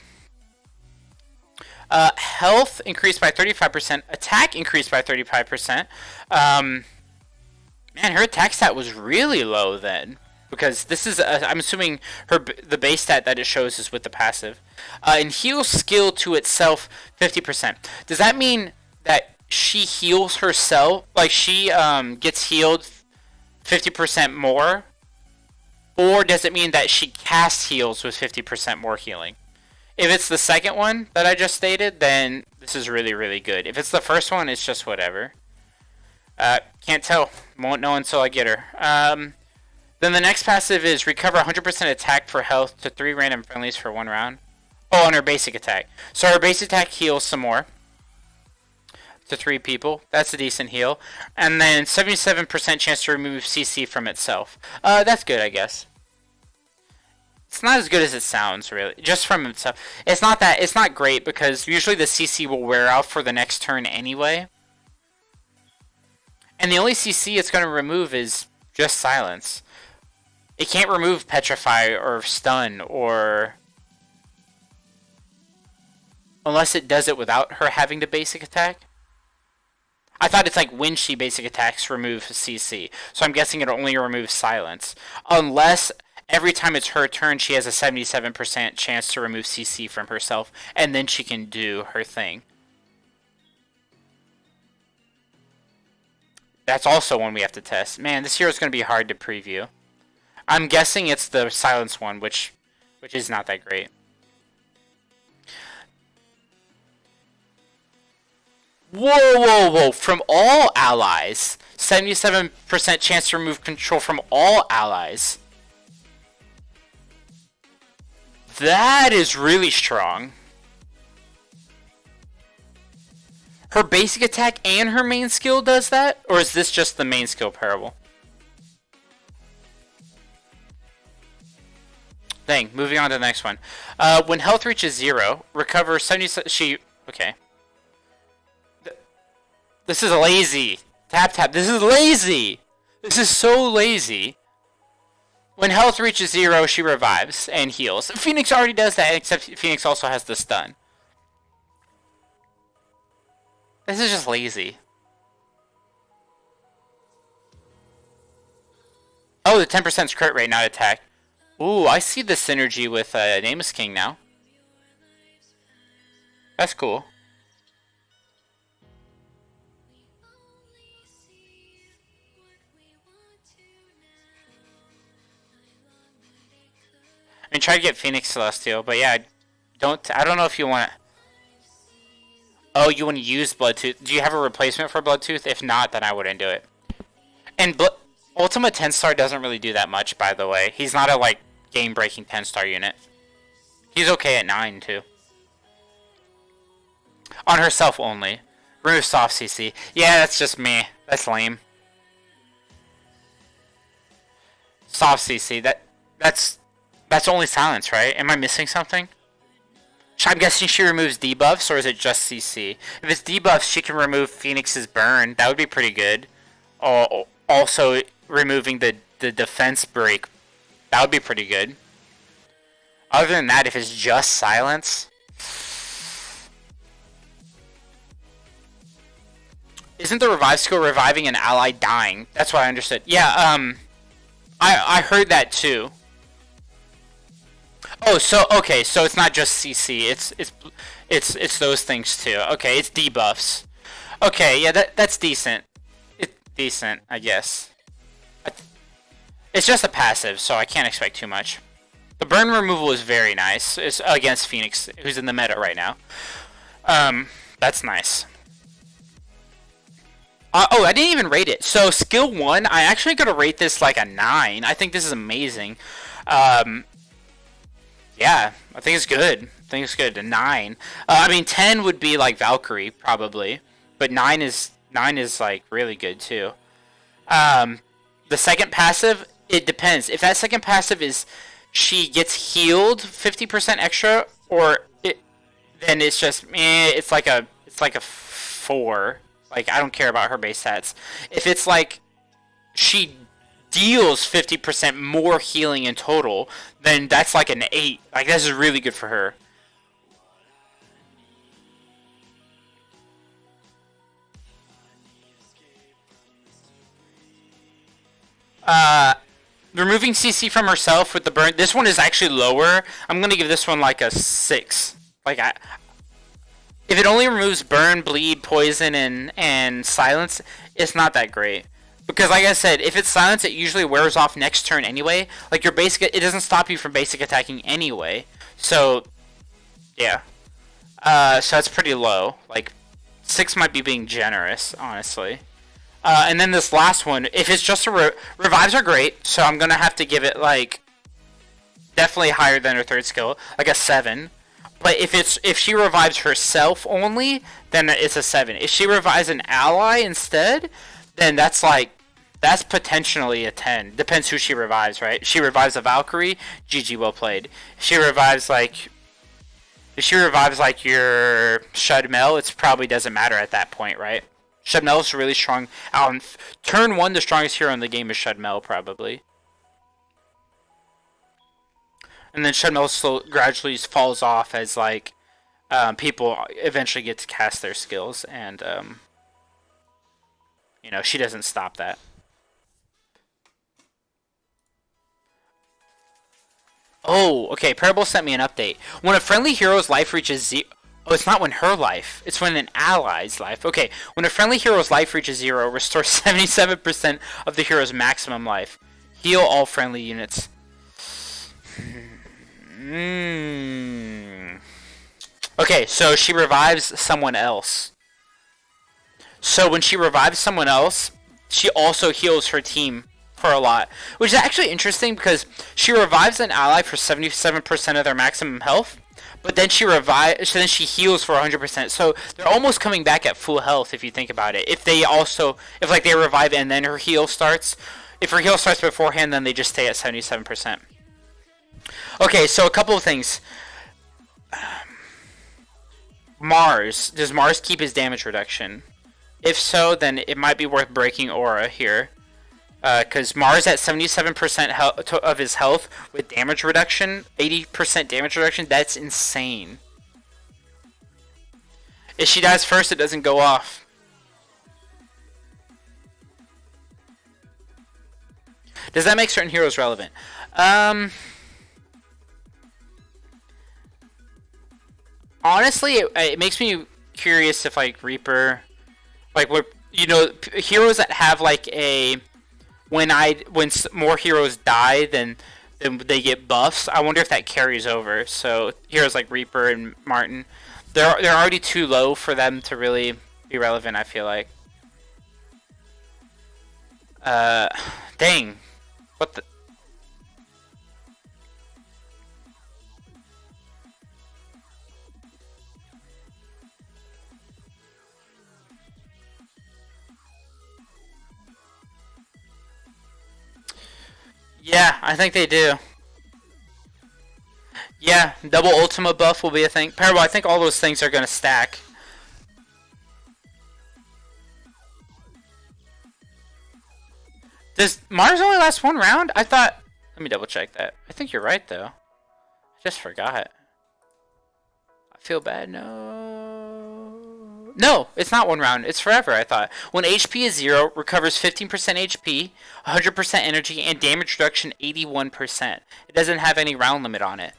Health increased by 35%. Attack increased by 35%. Man, her attack stat was really low then. Because this is, I'm assuming the base stat that it shows is with the passive. And heal skill to itself 50%. Does that mean that she heals herself? Like she gets healed 50% more? Or does it mean that she casts heals with 50% more healing? If it's the second one that I just stated, then this is really, really good. If it's the first one, it's just whatever. Can't tell. Won't know until I get her. Then the next passive is recover 100% attack for health to 3 random friendlies for 1 round. Oh, on her basic attack. So her basic attack heals some more. To 3 people. That's a decent heal. And then 77% chance to remove CC from itself. That's good, I guess. It's not as good as it sounds, really. Just from itself. It's not great because usually the CC will wear out for the next turn anyway. And the only CC it's going to remove is just silence. It can't remove Petrify or Stun or... Unless it does it without her having to basic attack. I thought it's like when she basic attacks remove CC. So I'm guessing it only removes silence. Unless... Every time it's her turn, she has a 77% chance to remove CC from herself, and then she can do her thing. That's also one we have to test. Man, this hero is going to be hard to preview. I'm guessing it's the silence one, which is not that great. Whoa, whoa, whoa. From all allies. 77% chance to remove control from all allies. That is really strong. Her basic attack and her main skill does that? Or is this just the main skill parable? Dang, moving on to the next one. When health reaches 0, recover 70... Okay. This is lazy. TapTap, this is lazy! This is so lazy. When health reaches 0, she revives and heals. Phoenix already does that, except Phoenix also has the stun. This is just lazy. Oh, the 10% is crit rate, not attack. Ooh, I see the synergy with Nameless King now. That's cool. I mean, try to get Phoenix Celestial, but yeah, I don't know if you want to... Oh, you want to use Bloodtooth. Do you have a replacement for Bloodtooth? If not, then I wouldn't do it. And Ultima 10-star doesn't really do that much, by the way. He's not a, like, game-breaking 10-star unit. He's okay at 9, too. On herself only. Remove soft CC. Yeah, that's just me. That's lame. Soft CC. That's only silence, right? Am I missing something? I'm guessing she removes debuffs, or is it just CC? If it's debuffs, she can remove Phoenix's burn. That would be pretty good. Also, removing the defense break. That would be pretty good. Other than that, if it's just silence... Isn't the revive skill reviving an ally dying? That's what I understood. Yeah, I heard that too. Oh, so okay, so it's not just CC. It's those things too. Okay, it's debuffs. Okay, yeah, that's decent. It's decent, I guess. It's just a passive, so I can't expect too much. The burn removal is very nice. It's against Phoenix, who's in the meta right now. That's nice. Oh, I didn't even rate it. So skill 1, I actually gotta rate this like a 9. I think this is amazing. Yeah, I think it's good. I think it's good. A 9. I mean, 10 would be like Valkyrie probably, but 9 is like really good too. The second passive, it depends. If that second passive is she gets healed 50% extra, or then it's just it's like a 4. Like, I don't care about her base stats. If it's like she deals 50% more healing in total, then that's like an 8. Like, this is really good for her. Removing CC from herself with the burn. This one is actually lower. I'm gonna give this one like a 6. Like, if it only removes burn, bleed, poison, and silence, it's not that great. Because like I said, if it's silence, it usually wears off next turn anyway. Like your basic, it doesn't stop you from basic attacking anyway. So, yeah. So that's pretty low. Like, 6 might be being generous, honestly. And then this last one, if it's just a revives are great, so I'm gonna have to give it like definitely higher than her third skill, like a 7. But if she revives herself only, then it's a 7. If she revives an ally instead, then that's potentially a 10. Depends who she revives, right? If she revives a Valkyrie, GG, well played. If she revives like your Shudmel, it probably doesn't matter at that point, right? Shudmel is really strong. On turn 1, the strongest hero in the game is Shudmel, probably. And then Shudmel gradually falls off as like people eventually get to cast their skills, and you know, she doesn't stop that. Oh, okay. Parable sent me an update. When a friendly hero's life reaches 0. Oh, it's not when her life. It's when an ally's life. Okay. When a friendly hero's life reaches 0, restore 77% of the hero's maximum life. Heal all friendly units. Okay, so she revives someone else. So when she revives someone else, she also heals her team for a lot. Which is actually interesting because she revives an ally for 77% of their maximum health, but then she heals for 100%. So they're almost coming back at full health if you think about it. If they revive and then her heal starts. If her heal starts beforehand, then they just stay at 77%. Okay, so a couple of things. Mars. Does Mars keep his damage reduction? If so, then it might be worth breaking Aura here. Because Mars at 77% of his health with damage reduction, 80% damage reduction, that's insane. If she dies first, it doesn't go off. Does that make certain heroes relevant? Honestly, it makes me curious if like Reaper, like what heroes that have like a when more heroes die then they get buffs. I wonder if that carries over. So heroes like Reaper and Martin, they're already too low for them to really be relevant. I feel like. Dang, what the. Yeah, I think they do. Yeah, double Ultima buff will be a thing. Parable, I think all those things are going to stack. Does Mars only last one round? I thought... Let me double check that. I think you're right, though. Just forgot. I feel bad. No. No, it's not 1 round. It's forever, I thought. When HP is 0, recovers 15% HP, 100% energy, and damage reduction 81%. It doesn't have any round limit on it.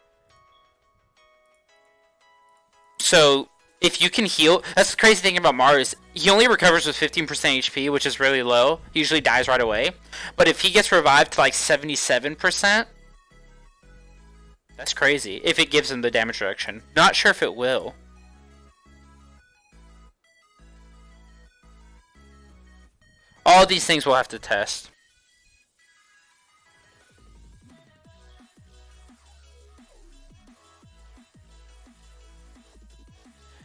So, if you can heal... That's the crazy thing about Mars. He only recovers with 15% HP, which is really low. He usually dies right away. But if he gets revived to like 77%... That's crazy. If it gives him the damage reduction. Not sure if it will. All these things we'll have to test.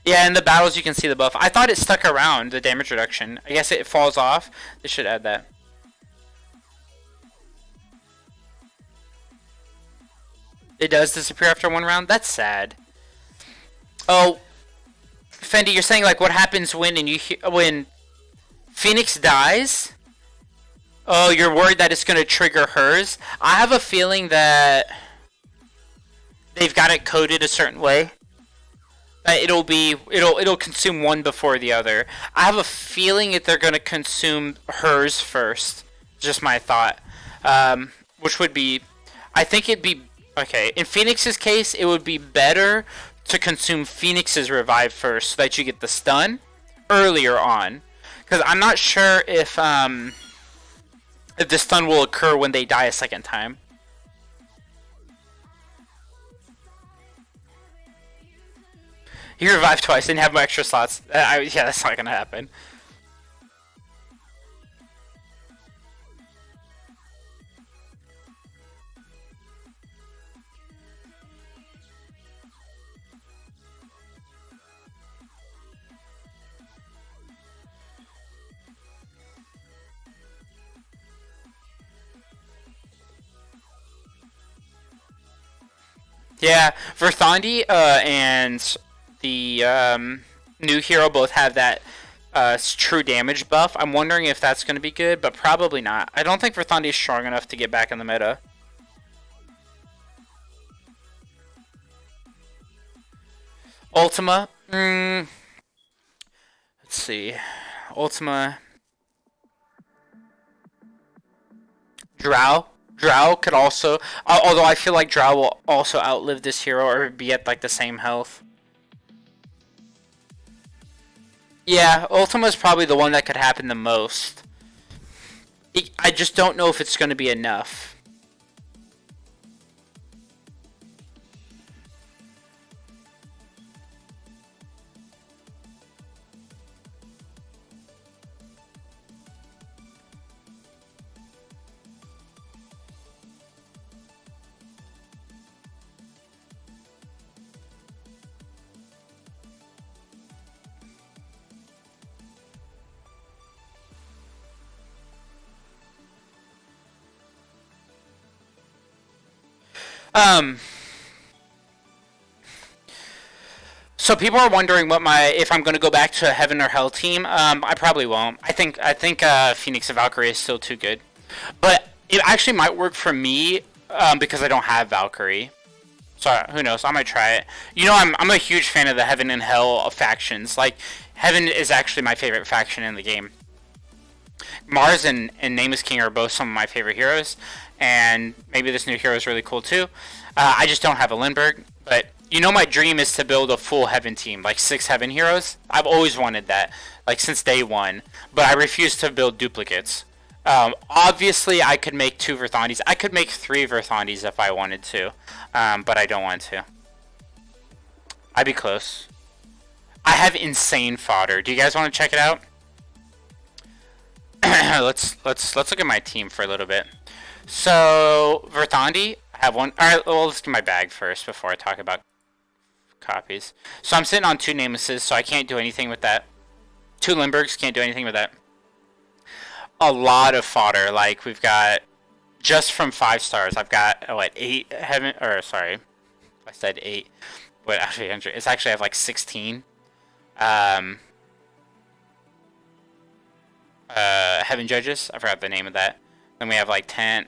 Yeah, in the battles you can see the buff. I thought it stuck around, the damage reduction. I guess it falls off. They should add that. It does disappear after 1 round? That's sad. Oh, Fendi, you're saying like what happens when Phoenix dies? Oh, you're worried that it's gonna trigger hers? I have a feeling that they've got it coded a certain way. That it'll consume one before the other. I have a feeling that they're gonna consume hers first. Just my thought. Which would be, I think it'd be okay. In Phoenix's case, it would be better to consume Phoenix's revive first, so that you get the stun earlier on. Because I'm not sure if the stun will occur when they die a second time. He revived twice, didn't have my extra slots. Yeah, that's not gonna happen. Yeah, Verthandi and the new hero both have that true damage buff. I'm wondering if that's going to be good, but probably not. I don't think Verthandi is strong enough to get back in the meta. Ultima? Let's see. Ultima. Drow? Drow could also... although I feel like Drow will also outlive this hero or be at like the same health. Yeah, Ultima is probably the one that could happen the most. I just don't know if it's going to be enough. So people are wondering if I'm going to go back to a Heaven or Hell team. I probably won't. I think Phoenix and Valkyrie is still too good, but it actually might work for me because I don't have Valkyrie. So who knows? I might try it. You know, I'm a huge fan of the Heaven and Hell factions. Like Heaven is actually my favorite faction in the game. Mars and Nameless King are both some of my favorite heroes, and maybe this new hero is really cool too. I just don't have a Lindbergh, but you know my dream is to build a full Heaven team, like 6 Heaven heroes. I've always wanted that, like since day one, but I refuse to build duplicates. Obviously, I could make 2 Verthandis. I could make 3 Verthandis if I wanted to, but I don't want to. I'd be close. I have insane fodder. Do you guys want to check it out? let's look at my team for a little bit. So Verthandi, I have one. All right, well, let's do my bag first before I talk about copies. So I'm sitting on 2 Namelesses, so I can't do anything with that. 2 Lindberghs, can't do anything with that. A lot of fodder. Like we've got just from 5 stars. I've got 8 Heaven. Or sorry, I said 8. But actually, it's actually I have like 16. Heaven Judges. I forgot the name of that. Then we have like 10.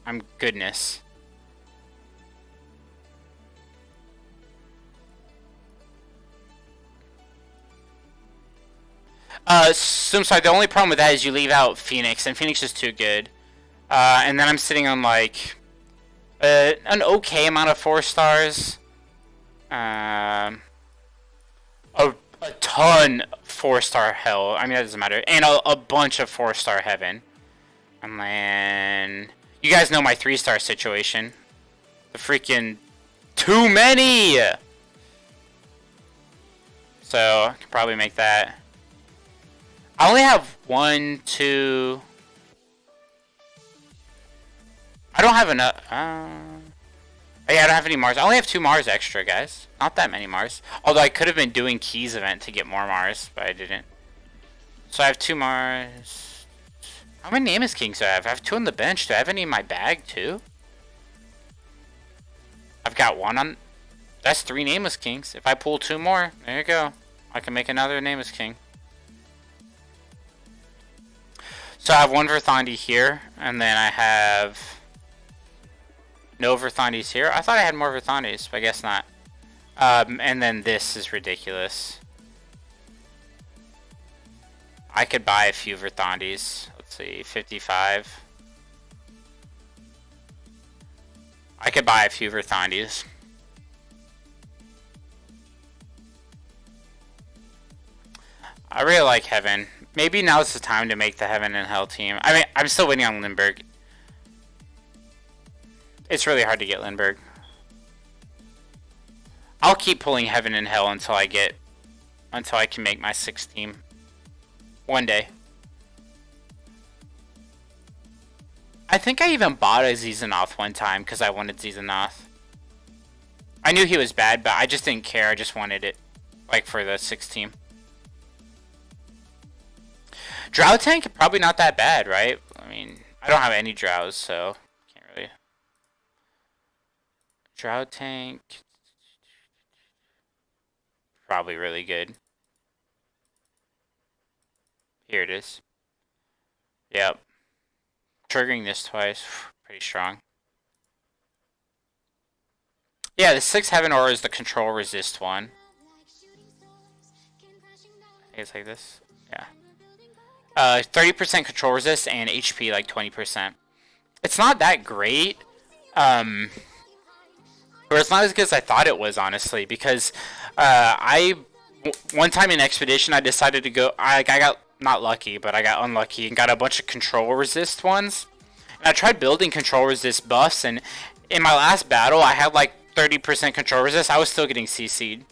I'm goodness. So I'm sorry, the only problem with that is you leave out Phoenix, and Phoenix is too good. And then I'm sitting on, like, an okay amount of 4 stars. A ton 4-star hell. I mean, that doesn't matter. And a bunch of 4-star heaven. And then... You guys know my 3-star situation. The freaking... Too many! So, I can probably make that. I only have 1, 2... I don't have enough... yeah, I don't have any Mars. I only have 2 Mars extra, guys. Not that many Mars. Although I could have been doing Keys event to get more Mars, but I didn't. So I have 2 Mars. How many Nameless Kings do I have? I have 2 on the bench. Do I have any in my bag, too? I've got 1 on... That's 3 Nameless Kings. If I pull 2 more, there you go. I can make another Nameless King. So I have 1 Verthandi here, and then I have... No Verthandis here. I thought I had more Verthandis, but I guess not. And then this is ridiculous. I could buy a few Verthandis. Let's see, 55. I could buy a few Verthandis. I really like Heaven. Maybe now's the time to make the Heaven and Hell team. I mean, I'm still waiting on Lindbergh. It's really hard to get Lindbergh. I'll keep pulling Heaven and Hell until I can make my 6th team. One day. I think I even bought a Zizanoth one time because I wanted Zizanoth. I knew he was bad, but I just didn't care. I just wanted it, like, for the 6th team. Drow tank, probably not that bad, right? I mean, I don't have any drows, so can't really. Drow tank, probably really good. Here it is. Yep. Triggering this twice, pretty strong. Yeah, the 6 Heaven Aura is the control resist one. I think it's like this. Yeah. 30% control resist and HP like 20%. It's not that great. Or it's not as good as I thought it was, honestly, because one time in Expedition I decided to go. I got not lucky, but I got unlucky and got a bunch of control resist ones. And I tried building control resist buffs, and in my last battle I had like 30% control resist. I was still getting CC'd.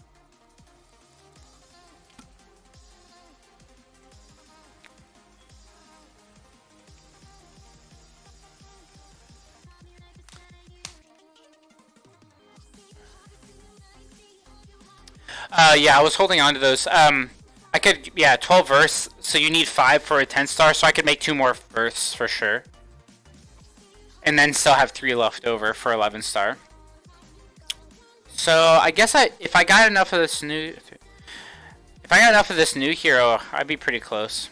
Yeah, I was holding on to those. I could, yeah, 12 verse, so you need 5 for a 10 star, so I could make 2 more verse for sure. And then still have 3 left over for 11 star. So I guess if I got enough of this new hero, I'd be pretty close.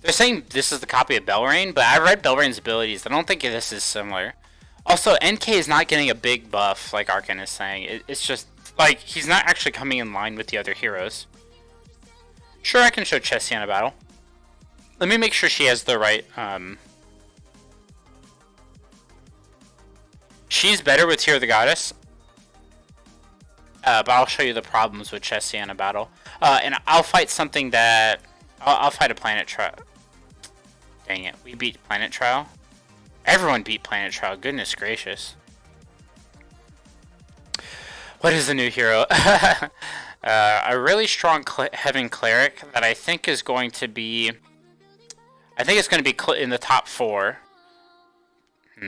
They're saying this is the copy of Belrain, but I've read Belrain's abilities. I don't think this is similar. Also, NK is not getting a big buff, like Arkan is saying. It's just, like, he's not actually coming in line with the other heroes. Sure, I can show Chessie in a battle. Let me make sure she has the right, She's better with Tear of the Goddess. But I'll show you the problems with Chessie in a battle. And I'll fight something that... I'll fight a Planet Trial. Dang it, we beat Planet Trial. Everyone beat Planet Trial, goodness gracious. What is the new hero? A really strong Heaven Cleric that I think is going to be... I think it's going to be in the top 4.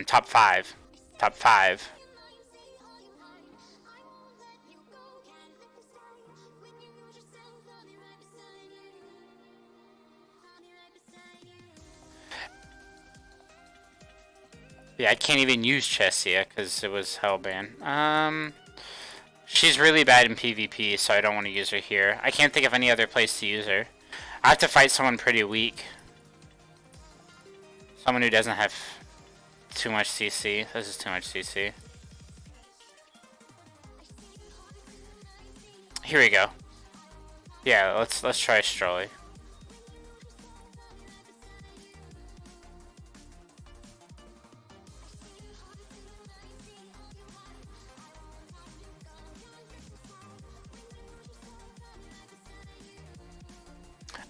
Top 5. Top 5. Yeah, I can't even use Chessia because it was Hellband. She's really bad in PvP, so I don't want to use her here. I can't think of any other place to use her. I have to fight someone pretty weak. Someone who doesn't have too much CC. This is too much CC. Here we go. Yeah, let's try Strolly.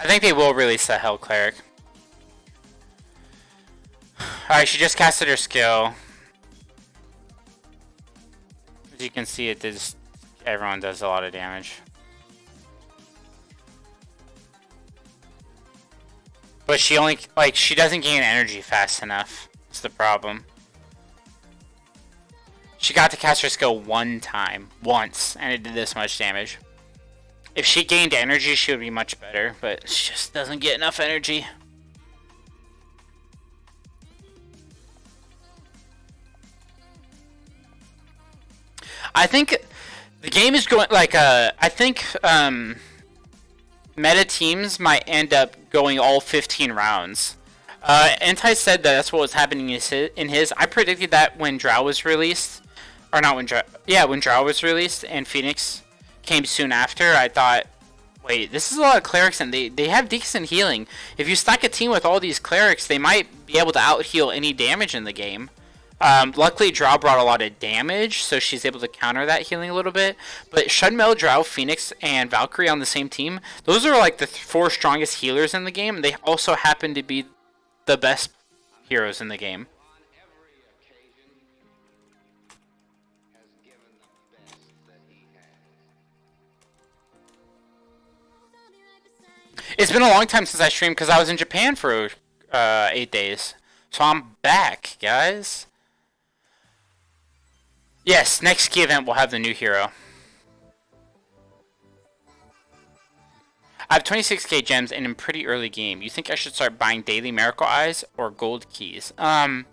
I think they will release that Hell Cleric. Alright, she just casted her skill. As you can see, it does. Everyone does a lot of damage. But she only, like, she doesn't gain energy fast enough. That's the problem. She got to cast her skill one time. Once. And it did this much damage. If she gained energy, she would be much better. But she just doesn't get enough energy. I think the game is going, like, I think, meta teams might end up going all 15 rounds. Anti said that that's what was happening in his. I predicted that when Drow was released. Or not when Drow. Yeah, when Drow was released and Phoenix came soon after. I thought, wait, this is a lot of clerics and they have decent healing. If you stack a team with all these clerics, they might be able to out-heal any damage in the game. Luckily, Drow brought a lot of damage, so she's able to counter that healing a little bit. But Shunmel, Drow, Phoenix, and Valkyrie on the same team, those are like the 4 strongest healers in the game. They also happen to be the best heroes in the game. It's been a long time since I streamed because I was in Japan for 8 days. So I'm back, guys. Yes, next key event will have the new hero. I have 26k gems and in pretty early game. You think I should start buying daily miracle eyes or gold keys? Honestly,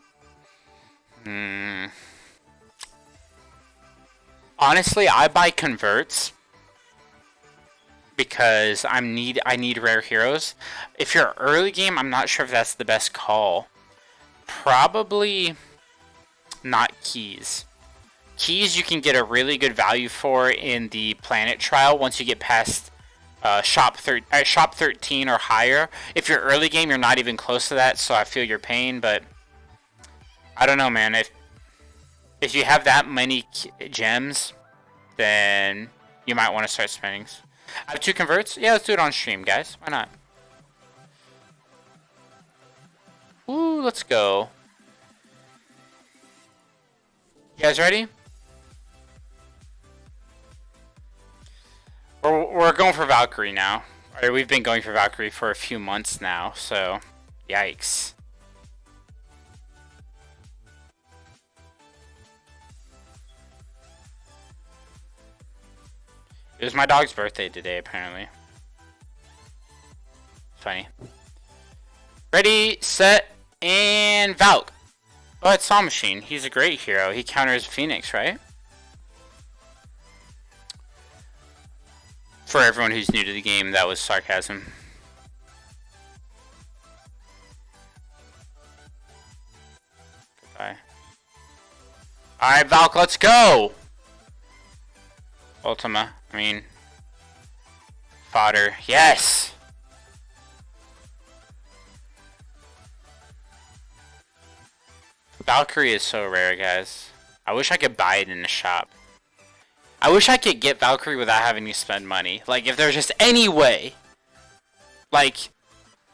I buy converts because I need rare heroes. If you're early game, I'm not sure if that's the best call. Probably not keys. Keys you can get a really good value for in the planet trial once you get past shop 13 or higher. If you're early game, you're not even close to that, so I feel your pain, but I don't know, man. If you have that many gems, then you might want to start spending. I have 2 converts? Yeah, let's do it on stream, guys. Why not? Ooh, let's go. You guys ready? We're going for Valkyrie now. Or we've been going for Valkyrie for a few months now, so yikes. It was my dog's birthday today, apparently. Funny. Ready, set, and Valk. Oh, it's Saw Machine. He's a great hero. He counters Phoenix, right? For everyone who's new to the game, that was sarcasm. Goodbye. Alright, Valk, let's go! Ultima. I mean... Fodder. Yes! Valkyrie is so rare, guys. I wish I could buy it in the shop. I wish I could get Valkyrie without having to spend money. Like, if there's just any way. Like,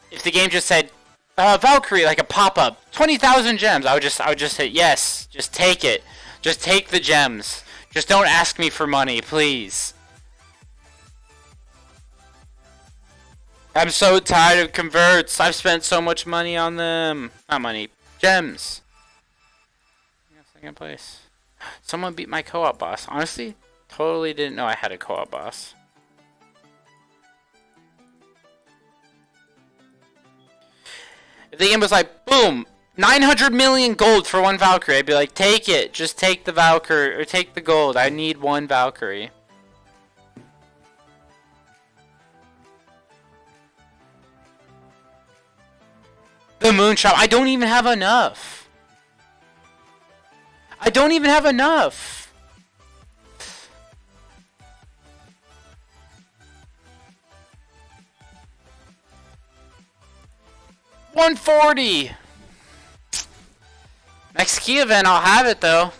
if the game just said, Valkyrie, like a pop-up, 20,000 gems, I would just hit yes. Just take it. Just take the gems. Just don't ask me for money, please. I'm so tired of converts. I've spent so much money on them. Not money. Gems. Second place. Someone beat my co-op boss. Honestly, totally didn't know I had a co-op boss. If the game was like, boom, 900 million gold for one Valkyrie. I'd be like, take it. Just take the Valkyrie, or take the gold. I need one Valkyrie. The Moonshot. I don't even have enough. I don't even have enough. $140. Next key event, I'll have it though.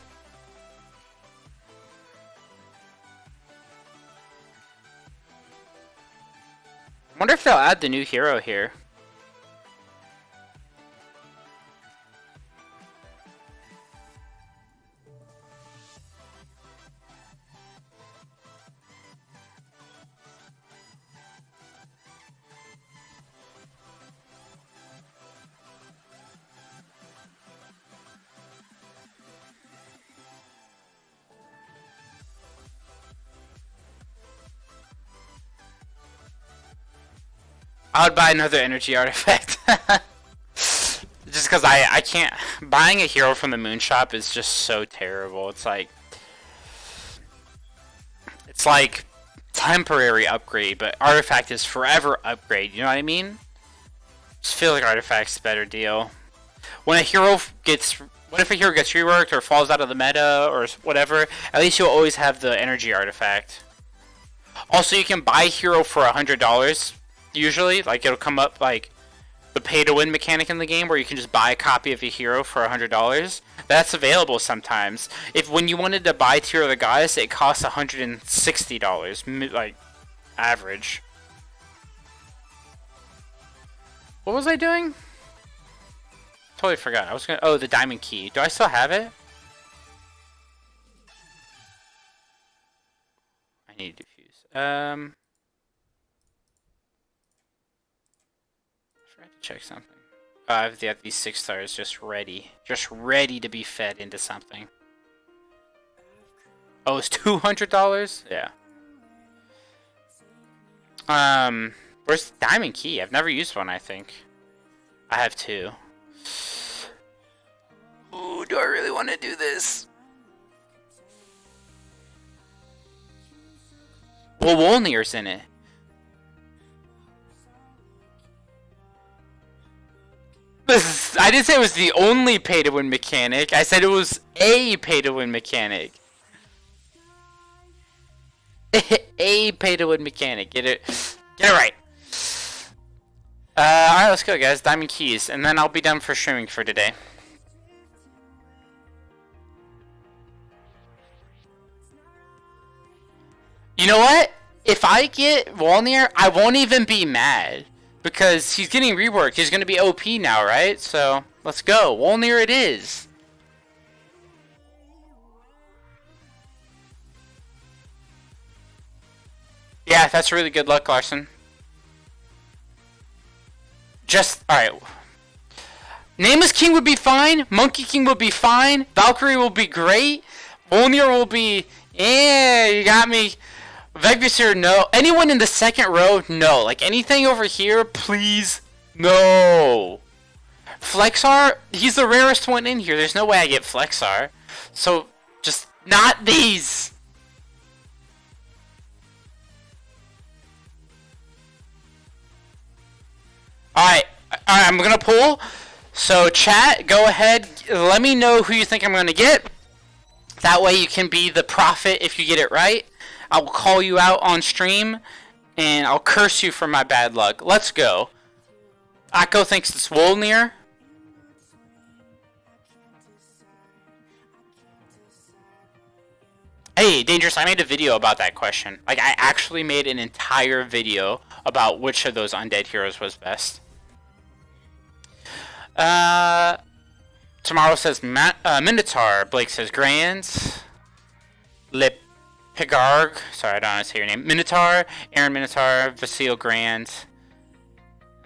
I wonder if they'll add the new hero here. I would buy another energy artifact. Just because I can't... Buying a hero from the Moon Shop is just so terrible. It's like temporary upgrade, but artifact is forever upgrade. You know what I mean? Just feel like artifact's a better deal. When a hero gets... What if a hero gets reworked or falls out of the meta or whatever? At least you'll always have the energy artifact. Also, you can buy a hero for $100. Usually, like, it'll come up like the pay-to-win mechanic in the game where you can just buy a copy of a hero for $100. That's available sometimes. If when you wanted to buy Tear of the Goddess, it costs $160, like, average. What was I doing? Totally forgot. I was gonna... Oh, the diamond key. Do I still have it? I need to defuse. Check something. I have these 6 stars just ready to be fed into something. Oh, it's $200? Yeah. Where's the diamond key? I've never used one, I think. I have 2. Ooh, do I really want to do this? Well, Wolnir's in it. I didn't say it was the only pay-to-win mechanic. I said it was a pay-to-win mechanic. A pay-to-win mechanic. Get it right. Alright, let's go, guys. Diamond keys. And then I'll be done for streaming for today. You know what? If I get Wolnir, I won't even be mad. Because he's getting reworked. He's going to be OP now, right? So, let's go. Wolnir it is. Yeah, that's really good luck, Larson. Alright. Nameless King would be fine. Monkey King would be fine. Valkyrie will be great. Wolnir will be... Yeah, you got me. Vegvisir, no. Anyone in the second row, no. Like, anything over here, please, no. Flexar, he's the rarest one in here. There's no way I get Flexar. So, just not these. Alright, I'm gonna pull. So, chat, go ahead. Let me know who you think I'm gonna get. That way you can be the prophet if you get it right. I will call you out on stream, and I'll curse you for my bad luck. Let's go. Akko thinks it's Wolnir. Hey, Dangerous, I made a video about that question. Like, I actually made an entire video about which of those undead heroes was best. Tomorrow says Minotaur. Blake says Grand. Lip Pigarg, sorry, I don't know how to say your name. Minotaur, Aaron Minotaur, Vasile Grand.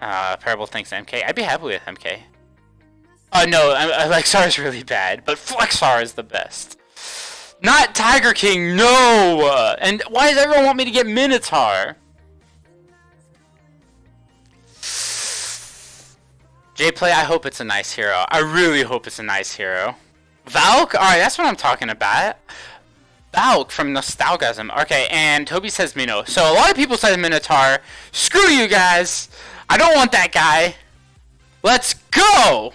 Parable thinks MK. I'd be happy with MK. Oh no, Flexar is really bad, but Flexar is the best. Not Tiger King, no! And why does everyone want me to get Minotaur? J-Play, I hope it's a nice hero. I really hope it's a nice hero. Valk? Alright, that's what I'm talking about. Valk from Nostalgasm. Okay, and Toby says Minnow. So a lot of people say Minotaur. Screw you guys. I don't want that guy. Let's go!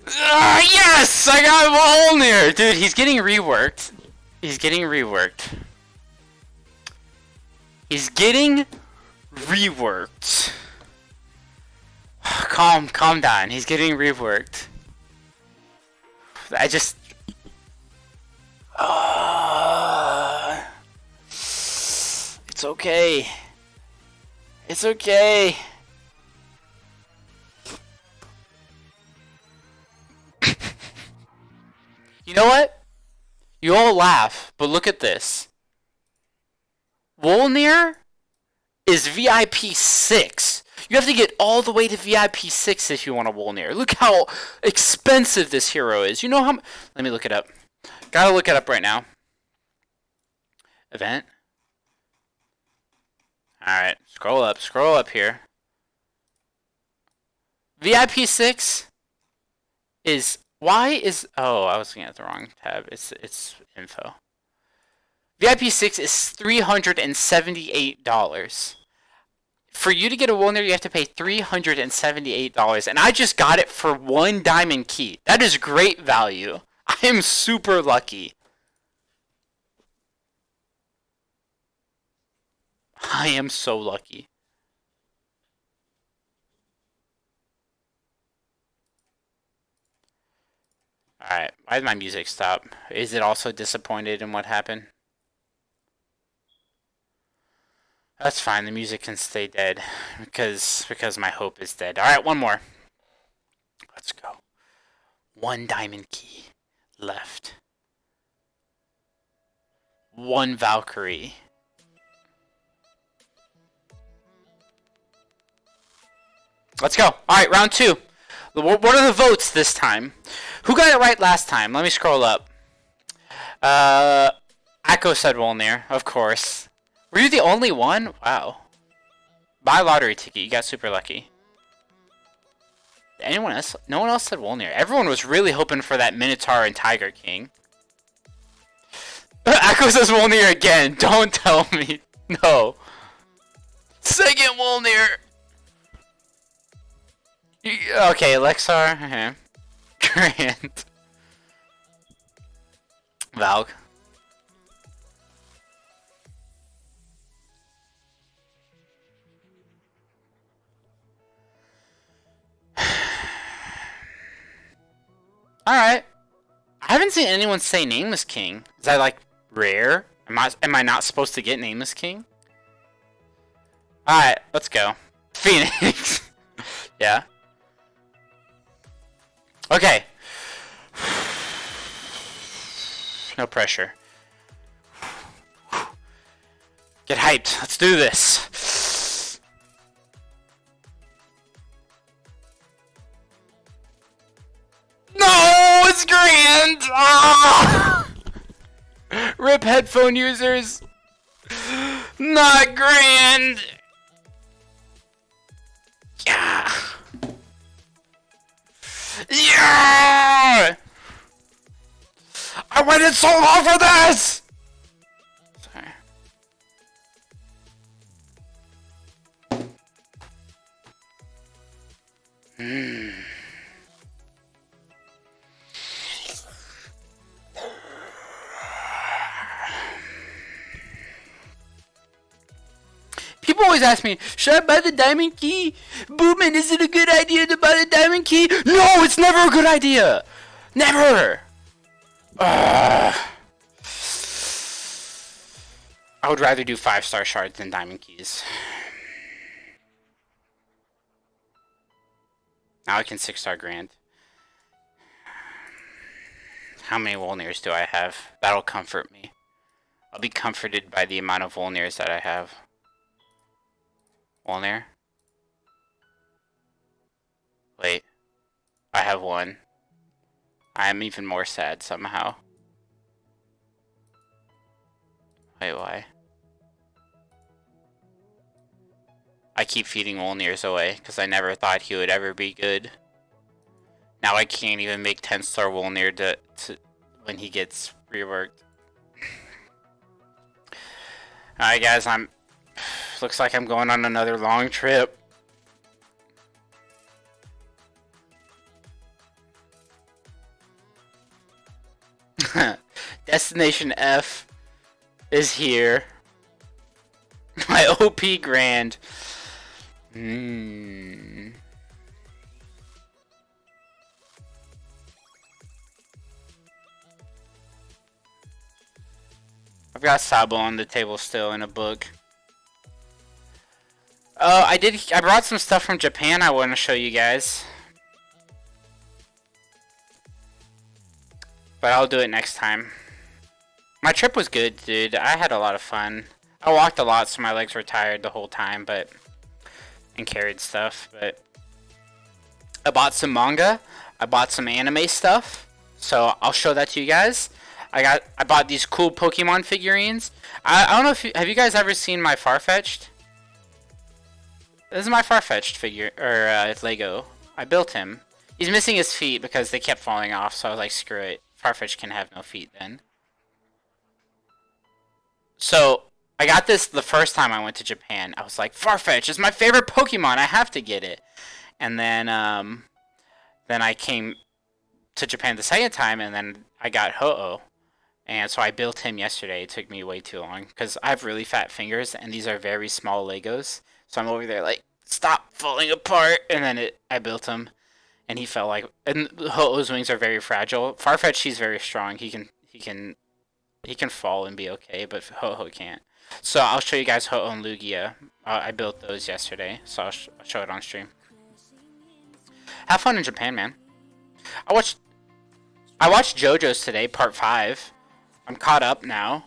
Yes! I got Volnir! Dude, he's getting reworked. He's getting reworked. He's getting reworked. Calm down. He's getting reworked. I just... it's okay. It's okay. You know what? You all laugh, but look at this. Volnir is VIP 6. You have to get all the way to VIP 6 if you want a Volnir. Look how expensive this hero is. You know how... Let me look it up. Gotta look it up right now. Event. Alright, scroll up here. VIP 6 is... Why is... Oh, I was looking at the wrong tab. It's info. VIP 6 is $378. For you to get a Volnir, you have to pay $378. And I just got it for 1 diamond key. That is great value. I am super lucky. I am so lucky. Alright, why did my music stop? Is it also disappointed in what happened? That's fine, the music can stay dead. Because my hope is dead. Alright, one more. Let's go. 1 diamond key left. 1 Valkyrie. Let's go. Alright, round 2. What are the votes this time? Who got it right last time? Let me scroll up. Akko said Volnir, of course. Were you the only one? Wow. Buy lottery ticket. You got super lucky. Anyone else? No one else said Volnir. Everyone was really hoping for that Minotaur and Tiger King. Akko says Volnir again. Don't tell me. No. Second Volnir. Okay, Lexar. Grant. Valk. Alright. I haven't seen anyone say Nameless King. Is that like rare? Am I not supposed to get Nameless King? Alright, let's go. Phoenix. Yeah. Okay. No pressure. Get hyped. Let's do this. No, it's grand. Ah! Rip headphone users. Not grand. Yeah. Yeah! I waited so long for this! Sorry. People always ask me, should I buy the diamond key? Bootman, is it a good idea to buy the diamond key? No, it's never a good idea! Never! I would rather do 5-star shards than diamond keys. Now I can 6-star grand. How many Volnirs do I have? That'll comfort me. I'll be comforted by the amount of Volnirs that I have. Volnir? Wait. I have 1. I am even more sad somehow. Wait, why? I keep feeding Wolniers away because I never thought he would ever be good. Now I can't even make 10-star Wolnir to when he gets reworked. Alright guys, looks like I'm going on another long trip. Destination F is here. My OP Grand. I've got Sabo on the table still in a book. Oh, I brought some stuff from Japan I want to show you guys. But I'll do it next time. My trip was good, dude. I had a lot of fun. I walked a lot, so my legs were tired the whole time, and carried stuff, but I bought some manga. I bought some anime stuff, so I'll show that to you guys. I bought these cool Pokemon figurines. I don't know if have you guys ever seen my Farfetch'd? This is my Farfetch'd figure, or Lego. I built him. He's missing his feet because they kept falling off, so I was like, screw it. Farfetch can have no feet then. So, I got this the first time I went to Japan. I was like, Farfetch is my favorite Pokemon. I have to get it. And then I came to Japan the second time, and then I got Ho-Oh. And so I built him yesterday. It took me way too long because I have really fat fingers, and these are very small Legos. So I'm over there like, stop falling apart. And then I built him, and he felt like. And Ho-Oh's wings are very fragile. Farfetch, he's very strong. He can fall and be okay, but Ho-Oh can't. So I'll show you guys Ho-Oh and Lugia. I built those yesterday, so I'll show it on stream. Have fun in Japan, man. I watched JoJo's today, part 5. I'm caught up now.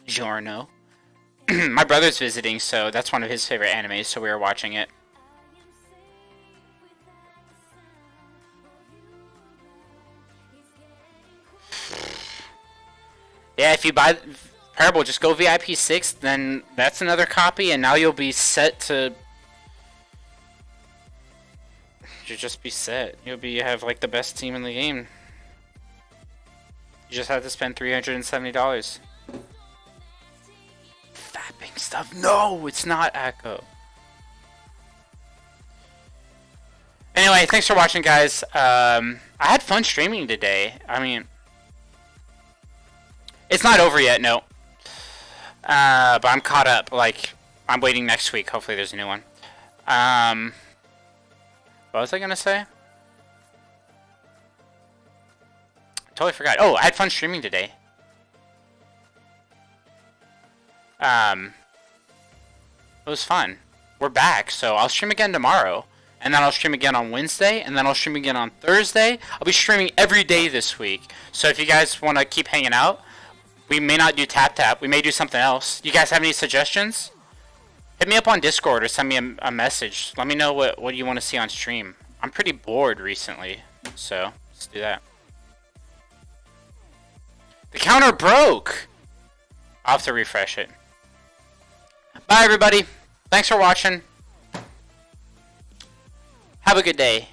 Giorno. My brother's visiting, so that's one of his favorite animes, so we were watching it. Yeah, if you buy Parable, just go VIP 6, then that's another copy, and now you'll be set to. You'll just be set. You have like the best team in the game. You just have to spend $370. Fapping stuff? No, it's not Echo. Anyway, thanks for watching, guys. I had fun streaming today. I mean, it's not over yet, no. But I'm caught up. Like, I'm waiting next week. Hopefully there's a new one. What was I gonna say? Totally forgot. Oh, I had fun streaming today. It was fun. We're back, so I'll stream again tomorrow. And then I'll stream again on Wednesday, and then I'll stream again on Thursday. I'll be streaming every day this week. So if you guys want to keep hanging out, we may not do TapTap. We may do something else. You guys have any suggestions? Hit me up on Discord or send me a message. Let me know what you want to see on stream. I'm pretty bored recently, so let's do that. The counter broke! I'll have to refresh it. Bye, everybody. Thanks for watching. Have a good day.